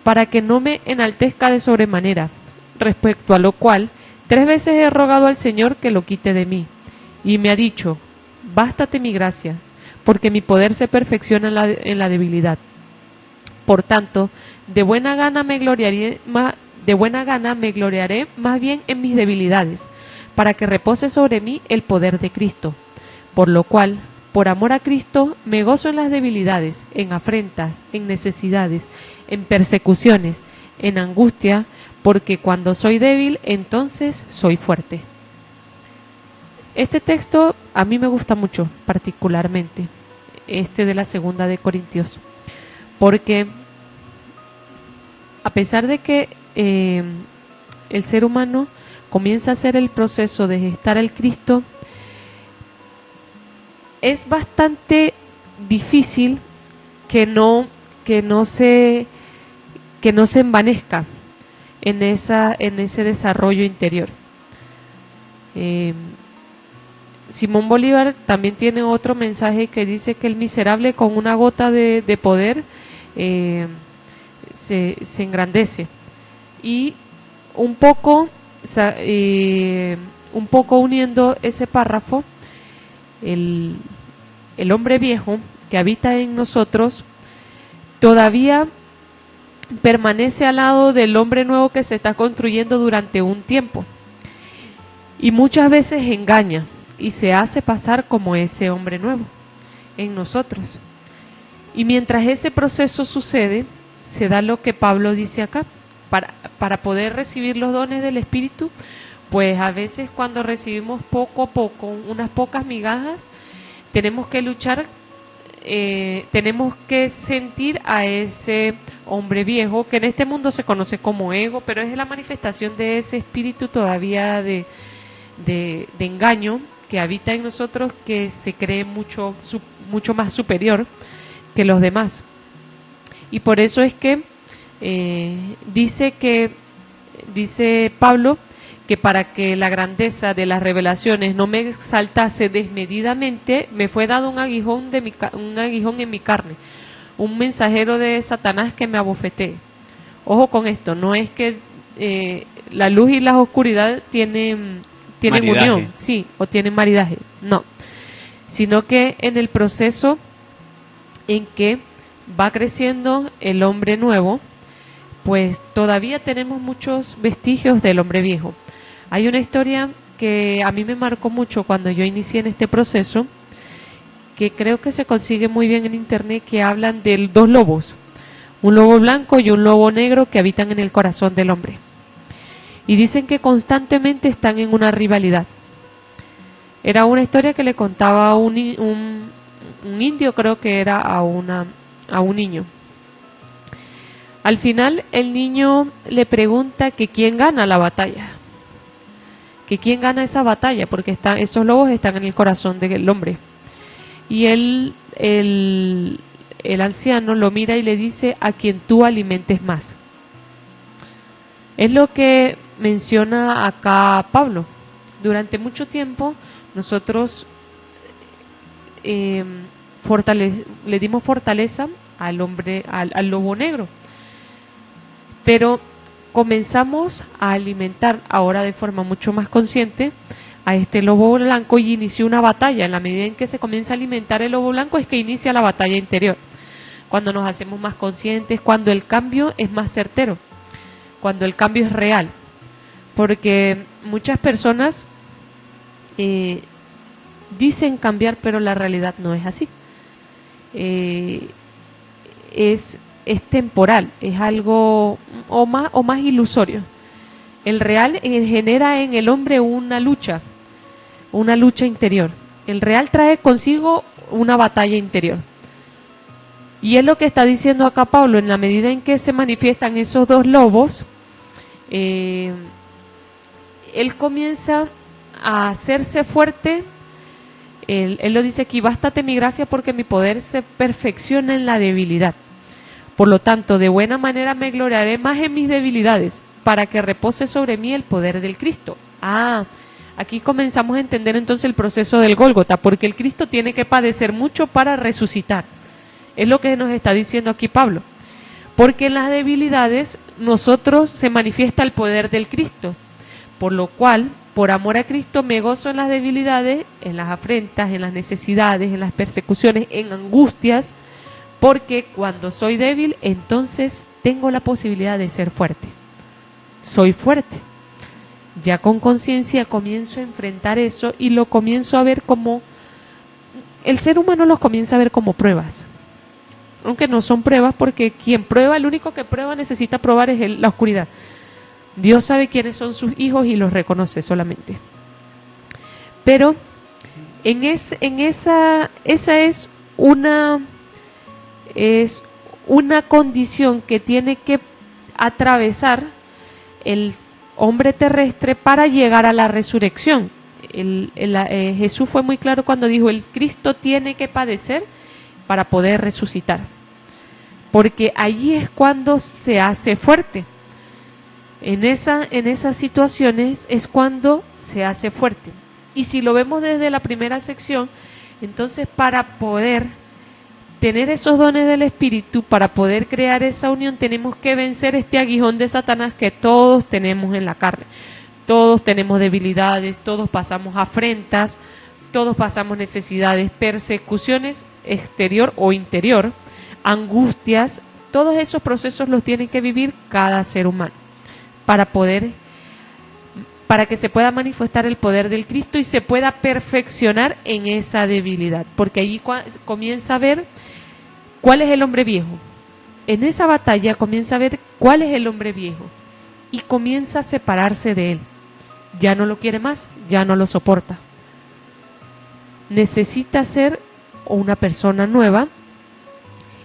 para que no me enaltezca de sobremanera, respecto a lo cual 3 veces he rogado al Señor que lo quite de mí. Y me ha dicho: bástate mi gracia, porque mi poder se perfecciona en la debilidad. Por tanto, de buena gana me gloriaré más bien en mis debilidades, para que repose sobre mí el poder de Cristo. Por lo cual, por amor a Cristo, me gozo en las debilidades, en afrentas, en necesidades, en persecuciones, en angustia, porque cuando soy débil, entonces soy fuerte. Este texto a mí me gusta mucho, particularmente, de la segunda de Corintios, porque a pesar de que el ser humano comienza a hacer el proceso de gestar al Cristo, es bastante difícil que no se envanezca en ese desarrollo interior. Simón Bolívar también tiene otro mensaje que dice que el miserable con una gota de poder se engrandece. Y un poco uniendo ese párrafo, el hombre viejo que habita en nosotros todavía permanece al lado del hombre nuevo que se está construyendo durante un tiempo. Y muchas veces engaña y se hace pasar como ese hombre nuevo en nosotros. Y mientras ese proceso sucede, se da lo que Pablo dice acá. Para poder recibir los dones del Espíritu, pues a veces cuando recibimos poco a poco, unas pocas migajas, tenemos que luchar, tenemos que sentir a ese hombre viejo, que en este mundo se conoce como ego, pero es la manifestación de ese espíritu todavía de engaño que habita en nosotros, que se cree mucho más superior que los demás. Y por eso es que dice Pablo que para que la grandeza de las revelaciones no me exaltase desmedidamente, me fue dado un aguijón en mi carne, un mensajero de Satanás que me abofetee. Ojo con esto, no es que la luz y la oscuridad tienen unión, sí, o tienen maridaje, no, sino que en el proceso en que va creciendo el hombre nuevo, pues todavía tenemos muchos vestigios del hombre viejo. Hay una historia que a mí me marcó mucho cuando yo inicié en este proceso, que creo que se consigue muy bien en internet, que hablan de dos lobos, un lobo blanco y un lobo negro que habitan en el corazón del hombre. Y dicen que constantemente están en una rivalidad. Era una historia que le contaba un indio, creo que era a un niño. Al final el niño le pregunta que quién gana la batalla, que quién gana esa batalla, porque esos lobos están en el corazón del hombre. Y el anciano lo mira y le dice: a quien tú alimentes más. Es lo que menciona acá Pablo. Durante mucho tiempo nosotros le dimos fortaleza al hombre, al lobo negro, pero comenzamos a alimentar ahora de forma mucho más consciente a este lobo blanco, y inició una batalla. En la medida en que se comienza a alimentar el lobo blanco es que inicia la batalla interior, cuando nos hacemos más conscientes, cuando el cambio es más certero, cuando el cambio es real, porque muchas personas dicen cambiar, pero la realidad no es así. Es temporal, es algo o más ilusorio. El real genera en el hombre una lucha interior. El real trae consigo una batalla interior. Y es lo que está diciendo acá Pablo: en la medida en que se manifiestan esos dos lobos, él comienza a hacerse fuerte. Él lo dice aquí: bástate mi gracia, porque mi poder se perfecciona en la debilidad. Por lo tanto, de buena manera me gloriaré más en mis debilidades, para que repose sobre mí el poder del Cristo. Aquí comenzamos a entender entonces el proceso del Gólgota, porque el Cristo tiene que padecer mucho para resucitar. Es lo que nos está diciendo aquí Pablo. Porque en las debilidades nosotros se manifiesta el poder del Cristo. Por lo cual, por amor a Cristo, me gozo en las debilidades, en las afrentas, en las necesidades, en las persecuciones, en angustias, porque cuando soy débil, entonces tengo la posibilidad de ser fuerte. Soy fuerte. Ya con conciencia comienzo a enfrentar eso y lo comienzo a ver como... El ser humano los comienza a ver como pruebas. Aunque no son pruebas, porque quien prueba, el único que prueba, necesita probar es la oscuridad. Dios sabe quiénes son sus hijos y los reconoce solamente. Pero esa es una condición que tiene que atravesar el hombre terrestre para llegar a la resurrección. Jesús fue muy claro cuando dijo: el Cristo tiene que padecer para poder resucitar, porque allí es cuando se hace fuerte. En esas situaciones es cuando se hace fuerte. Y si lo vemos desde la primera sección, entonces para poder tener esos dones del Espíritu, para poder crear esa unión, tenemos que vencer este aguijón de Satanás que todos tenemos en la carne. Todos tenemos debilidades, todos pasamos afrentas, todos pasamos necesidades, persecuciones exterior o interior, angustias. Todos esos procesos los tiene que vivir cada ser humano para que se pueda manifestar el poder del Cristo y se pueda perfeccionar en esa debilidad, porque allí comienza a ver cuál es el hombre viejo. En esa batalla comienza a ver cuál es el hombre viejo y comienza a separarse de él. Ya no lo quiere más, ya no lo soporta. Necesita ser una persona nueva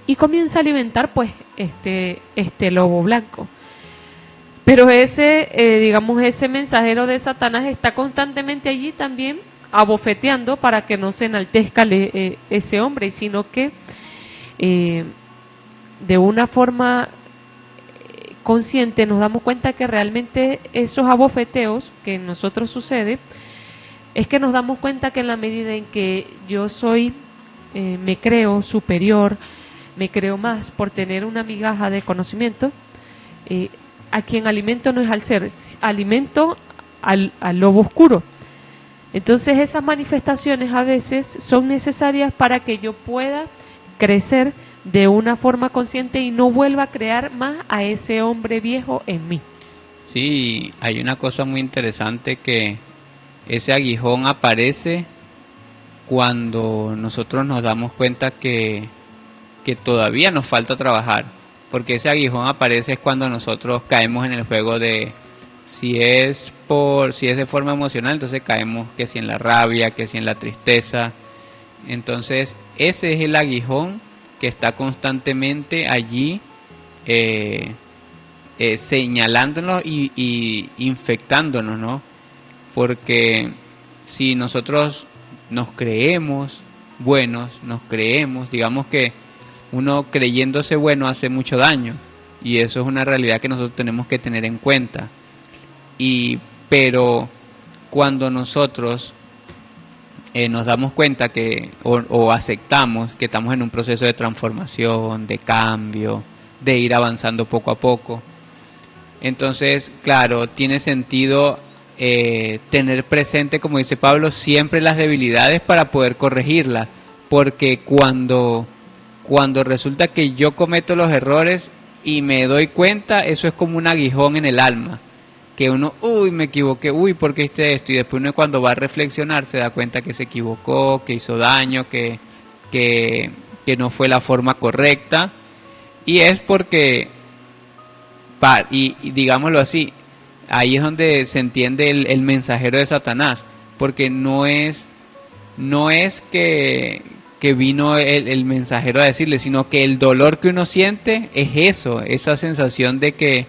y comienza a alimentar pues este lobo blanco. Pero ese mensajero de Satanás está constantemente allí también abofeteando para que no se enaltezca ese hombre, sino que de una forma consciente nos damos cuenta que realmente esos abofeteos que en nosotros sucede es que nos damos cuenta que en la medida en que yo me creo superior, me creo más por tener una migaja de conocimiento, a quien alimento no es al ser, alimento al lobo oscuro. Entonces esas manifestaciones a veces son necesarias para que yo pueda crecer de una forma consciente y no vuelva a crear más a ese hombre viejo en mí. Sí, hay una cosa muy interesante, que ese aguijón aparece cuando nosotros nos damos cuenta que todavía nos falta trabajar, porque ese aguijón aparece cuando nosotros caemos en el juego de si es de forma emocional, entonces caemos que si en la rabia, que si en la tristeza. Entonces ese es el aguijón que está constantemente allí señalándonos y infectándonos, ¿no? Porque si nosotros nos creemos buenos, digamos que uno creyéndose bueno hace mucho daño, y eso es una realidad que nosotros tenemos que tener en cuenta. Pero cuando nosotros nos damos cuenta o aceptamos que estamos en un proceso de transformación, de cambio, de ir avanzando poco a poco, entonces, claro, tiene sentido tener presente, como dice Pablo, siempre las debilidades para poder corregirlas, porque cuando resulta que yo cometo los errores y me doy cuenta, eso es como un aguijón en el alma, que uno, me equivoqué, ¿por qué hice esto? Y después uno, cuando va a reflexionar, se da cuenta que se equivocó, que hizo daño, que no fue la forma correcta, y es porque, y digámoslo así, ahí es donde se entiende el mensajero de Satanás, porque no es que vino el mensajero a decirle, sino que el dolor que uno siente es eso, esa sensación de que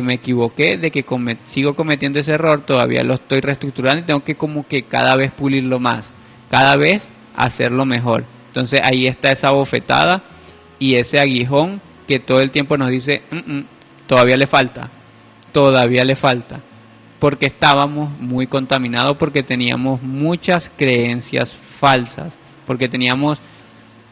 me equivoqué, de que sigo cometiendo ese error, todavía lo estoy reestructurando y tengo que como que cada vez pulirlo más, cada vez hacerlo mejor. Entonces ahí está esa bofetada y ese aguijón que todo el tiempo nos dice, todavía le falta, porque estábamos muy contaminados, porque teníamos muchas creencias falsas, porque teníamos,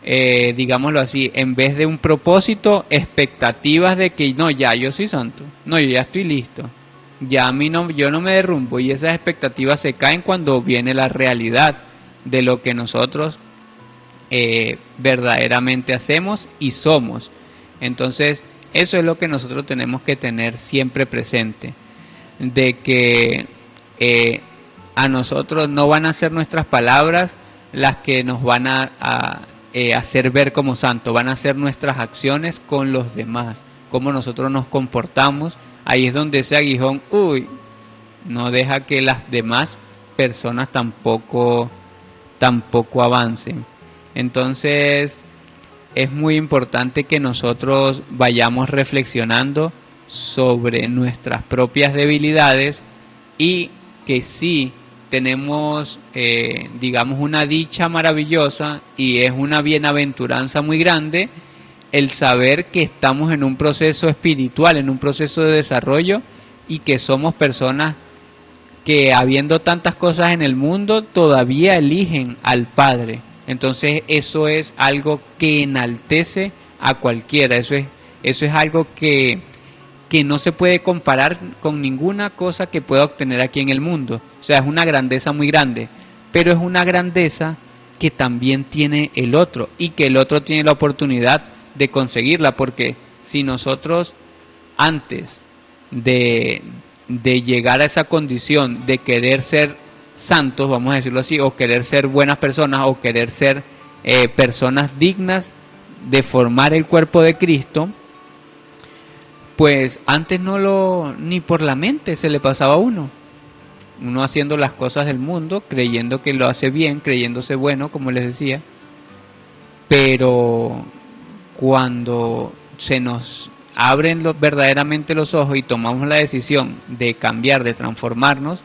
digámoslo así, en vez de un propósito, expectativas de que no, ya yo soy santo, no, yo ya estoy listo, ya yo no me derrumbo, y esas expectativas se caen cuando viene la realidad de lo que nosotros verdaderamente hacemos y somos. Entonces eso es lo que nosotros tenemos que tener siempre presente, de que a nosotros no van a ser nuestras palabras las que nos van a hacer ver como santos, van a ser nuestras acciones con los demás, cómo nosotros nos comportamos. Ahí es donde ese aguijón, no deja que las demás personas tampoco avancen. Entonces es muy importante que nosotros vayamos reflexionando sobre nuestras propias debilidades, y que sí tenemos, digamos, una dicha maravillosa, y es una bienaventuranza muy grande el saber que estamos en un proceso espiritual, en un proceso de desarrollo, y que somos personas que habiendo tantas cosas en el mundo, todavía eligen al Padre. Entonces eso es algo que enaltece a cualquiera, eso es algo que no se puede comparar con ninguna cosa que pueda obtener aquí en el mundo. O sea, es una grandeza muy grande, pero es una grandeza que también tiene el otro y que el otro tiene la oportunidad de conseguirla, porque si nosotros antes de llegar a esa condición de querer ser santos, vamos a decirlo así, o querer ser buenas personas, o querer ser personas dignas de formar el cuerpo de Cristo, pues antes ni por la mente se le pasaba a uno haciendo las cosas del mundo, creyendo que lo hace bien, creyéndose bueno, como les decía, pero cuando se nos abren verdaderamente los ojos y tomamos la decisión de cambiar, de transformarnos,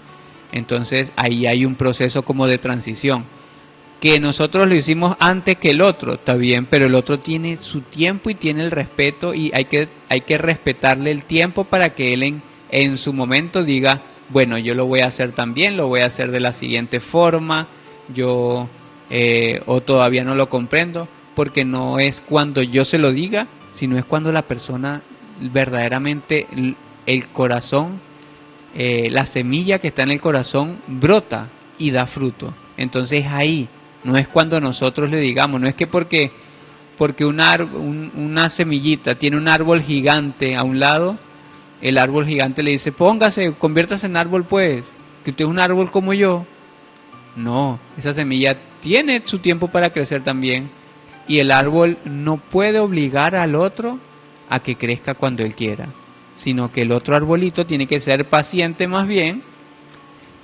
entonces ahí hay un proceso como de transición, que nosotros lo hicimos antes que el otro, está bien, pero el otro tiene su tiempo y tiene el respeto, y hay que respetarle el tiempo para que él en su momento diga, bueno, yo lo voy a hacer también, lo voy a hacer de la siguiente forma, o todavía no lo comprendo, porque no es cuando yo se lo diga, sino es cuando la persona verdaderamente, el corazón, la semilla que está en el corazón brota y da fruto. Entonces ahí, no es cuando nosotros le digamos, no es que porque una semillita tiene un árbol gigante a un lado, el árbol gigante le dice, póngase, conviértase en árbol pues, que usted es un árbol como yo. No, esa semilla tiene su tiempo para crecer también, y el árbol no puede obligar al otro a que crezca cuando él quiera, sino que el otro arbolito tiene que ser paciente más bien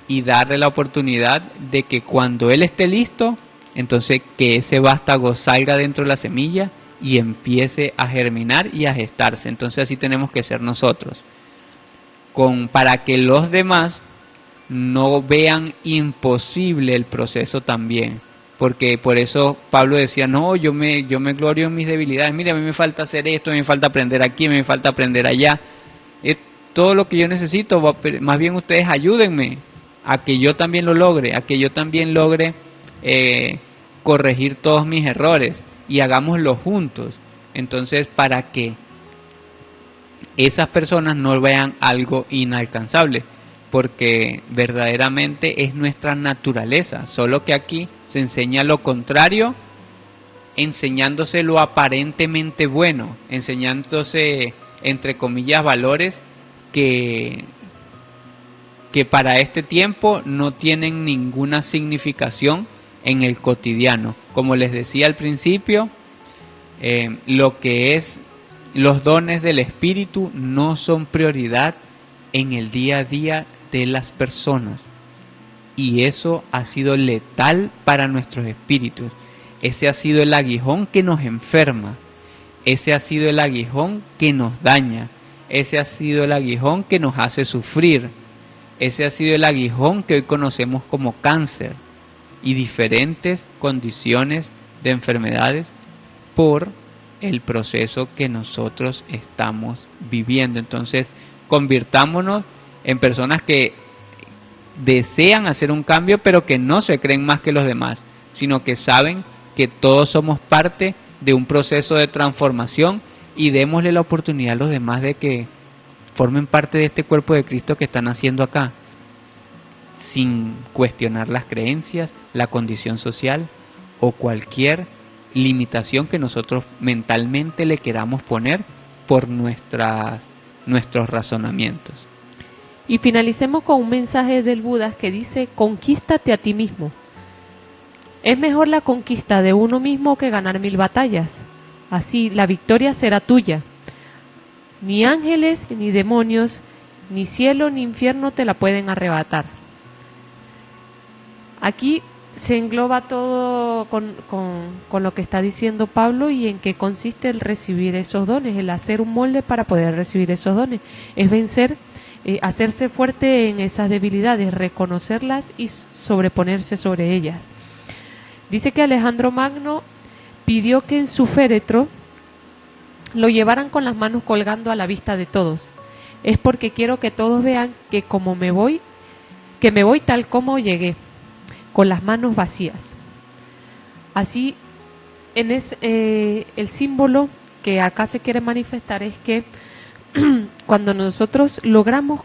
y darle la oportunidad de que cuando él esté listo, entonces que ese vástago salga dentro de la semilla y empiece a germinar y a gestarse. Entonces así tenemos que ser nosotros, para que los demás no vean imposible el proceso también. Porque por eso Pablo decía, no, yo me glorio en mis debilidades. Mira, a mí me falta hacer esto, a mí me falta aprender aquí, a mí me falta aprender allá. Es todo lo que yo necesito, más bien ustedes ayúdenme a que yo también lo logre, a que yo también logre corregir todos mis errores, y hagámoslo juntos. Entonces, para que esas personas no vean algo inalcanzable, porque verdaderamente es nuestra naturaleza, solo que aquí se enseña lo contrario, enseñándose lo aparentemente bueno, enseñándose, entre comillas, valores que para este tiempo no tienen ninguna significación en el cotidiano. Como les decía al principio, lo que es los dones del Espíritu no son prioridad en el día a día de las personas, y eso ha sido letal para nuestros espíritus. Ese ha sido el aguijón que nos enferma, ese ha sido el aguijón que nos daña, ese ha sido el aguijón que nos hace sufrir, ese ha sido el aguijón que hoy conocemos como cáncer y diferentes condiciones de enfermedades por el proceso que nosotros estamos viviendo. Entonces, convirtámonos en personas que desean hacer un cambio, pero que no se creen más que los demás, sino que saben que todos somos parte de un proceso de transformación, y démosle la oportunidad a los demás de que formen parte de este cuerpo de Cristo que están haciendo acá, sin cuestionar las creencias, la condición social o cualquier limitación que nosotros mentalmente le queramos poner por nuestros razonamientos. Y finalicemos con un mensaje del Buda que dice: conquístate a ti mismo. Es mejor la conquista de uno mismo que ganar 1000 batallas. Así la victoria será tuya. Ni ángeles, ni demonios, ni cielo, ni infierno te la pueden arrebatar. Aquí se engloba todo con lo que está diciendo Pablo, y en qué consiste el recibir esos dones, el hacer un molde para poder recibir esos dones. Es vencer, hacerse fuerte en esas debilidades, reconocerlas y sobreponerse sobre ellas. Dice que Alejandro Magno pidió que en su féretro lo llevaran con las manos colgando a la vista de todos. Es porque quiero que todos vean que como me voy, que me voy tal como llegué, con las manos vacías. Así, el símbolo que acá se quiere manifestar es que cuando nosotros logremos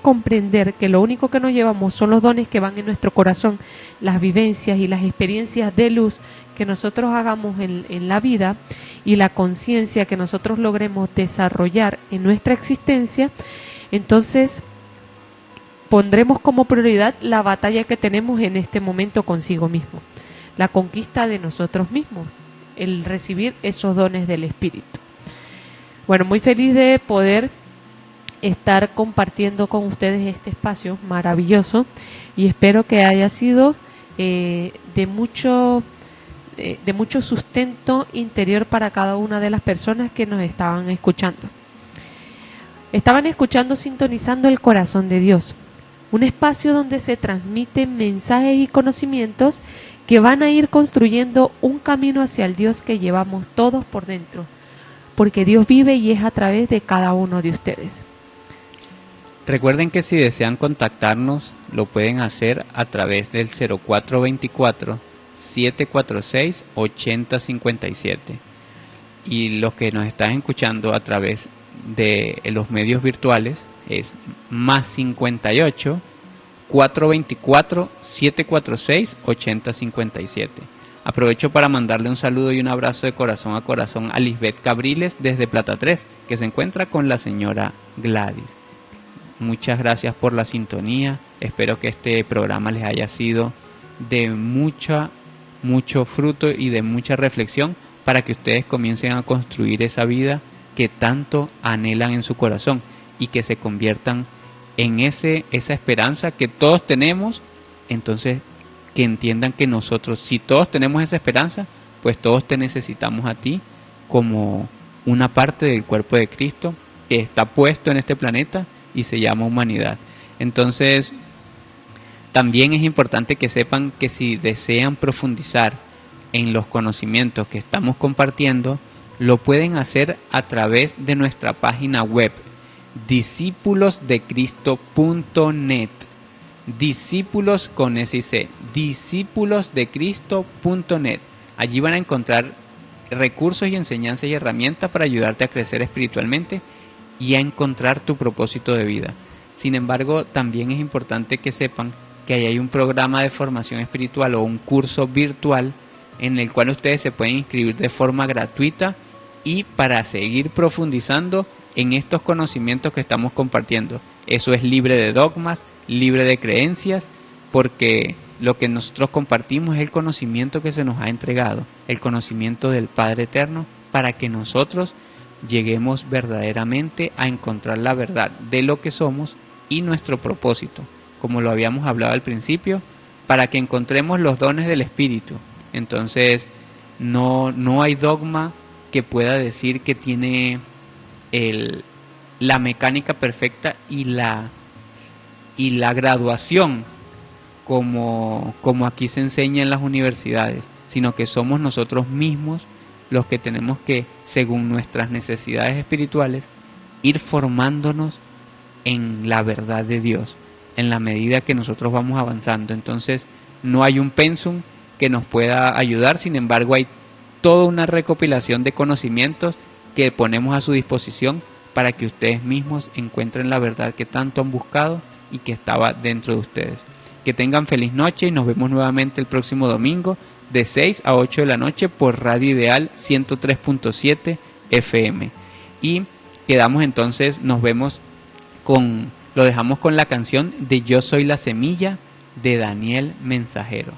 comprender que lo único que nos llevamos son los dones que van en nuestro corazón, las vivencias y las experiencias de luz que nosotros hagamos en la vida y la conciencia que nosotros logremos desarrollar en nuestra existencia, entonces pondremos como prioridad la batalla que tenemos en este momento consigo mismo, la conquista de nosotros mismos, el recibir esos dones del Espíritu. Bueno, muy feliz de poder estar compartiendo con ustedes este espacio maravilloso y espero que haya sido de mucho sustento interior para cada una de las personas que nos estaban escuchando. Estaban escuchando Sintonizando el Corazón de Dios, un espacio donde se transmiten mensajes y conocimientos que van a ir construyendo un camino hacia el Dios que llevamos todos por dentro, porque Dios vive y es a través de cada uno de ustedes. Recuerden que si desean contactarnos, lo pueden hacer a través del 0424-746-8057. Y los que nos están escuchando a través de los medios virtuales es más 58 424 746 8057. Aprovecho para mandarle un saludo y un abrazo de corazón a corazón a Lisbeth Cabriles desde Plata 3, que se encuentra con la señora Gladys. Muchas gracias por la sintonía. Espero que este programa les haya sido de mucho fruto y de mucha reflexión para que ustedes comiencen a construir esa vida que tanto anhelan en su corazón y que se conviertan en esa esperanza que todos tenemos. Entonces, que entiendan que nosotros, si todos tenemos esa esperanza, pues todos te necesitamos a ti como una parte del cuerpo de Cristo que está puesto en este planeta y se llama humanidad. Entonces, también es importante que sepan que si desean profundizar en los conocimientos que estamos compartiendo, lo pueden hacer a través de nuestra página web discípulosdecristo.net. Discípulos con S y C, discípulosdecristo.net. Allí van a encontrar recursos y enseñanzas y herramientas para ayudarte a crecer espiritualmente y a encontrar tu propósito de vida. Sin embargo, también es importante que sepan que ahí hay un programa de formación espiritual o un curso virtual en el cual ustedes se pueden inscribir de forma gratuita y para seguir profundizando en estos conocimientos que estamos compartiendo. Eso es libre de dogmas, libre de creencias, porque lo que nosotros compartimos es el conocimiento que se nos ha entregado, el conocimiento del Padre Eterno, para que nosotros lleguemos verdaderamente a encontrar la verdad de lo que somos y nuestro propósito, como lo habíamos hablado al principio, para que encontremos los dones del Espíritu. Entonces, no hay dogma que pueda decir que tiene la mecánica perfecta y la graduación como aquí se enseña en las universidades, sino que somos nosotros mismos los que tenemos que, según nuestras necesidades espirituales, ir formándonos en la verdad de Dios, en la medida que nosotros vamos avanzando. Entonces, no hay un pensum que nos pueda ayudar, sin embargo, hay toda una recopilación de conocimientos que ponemos a su disposición para que ustedes mismos encuentren la verdad que tanto han buscado y que estaba dentro de ustedes. Que tengan feliz noche y nos vemos nuevamente el próximo domingo de 6 a 8 de la noche por Radio Ideal 103.7 FM. Y quedamos entonces, lo dejamos con la canción de Yo Soy la Semilla de Daniel Mensajero.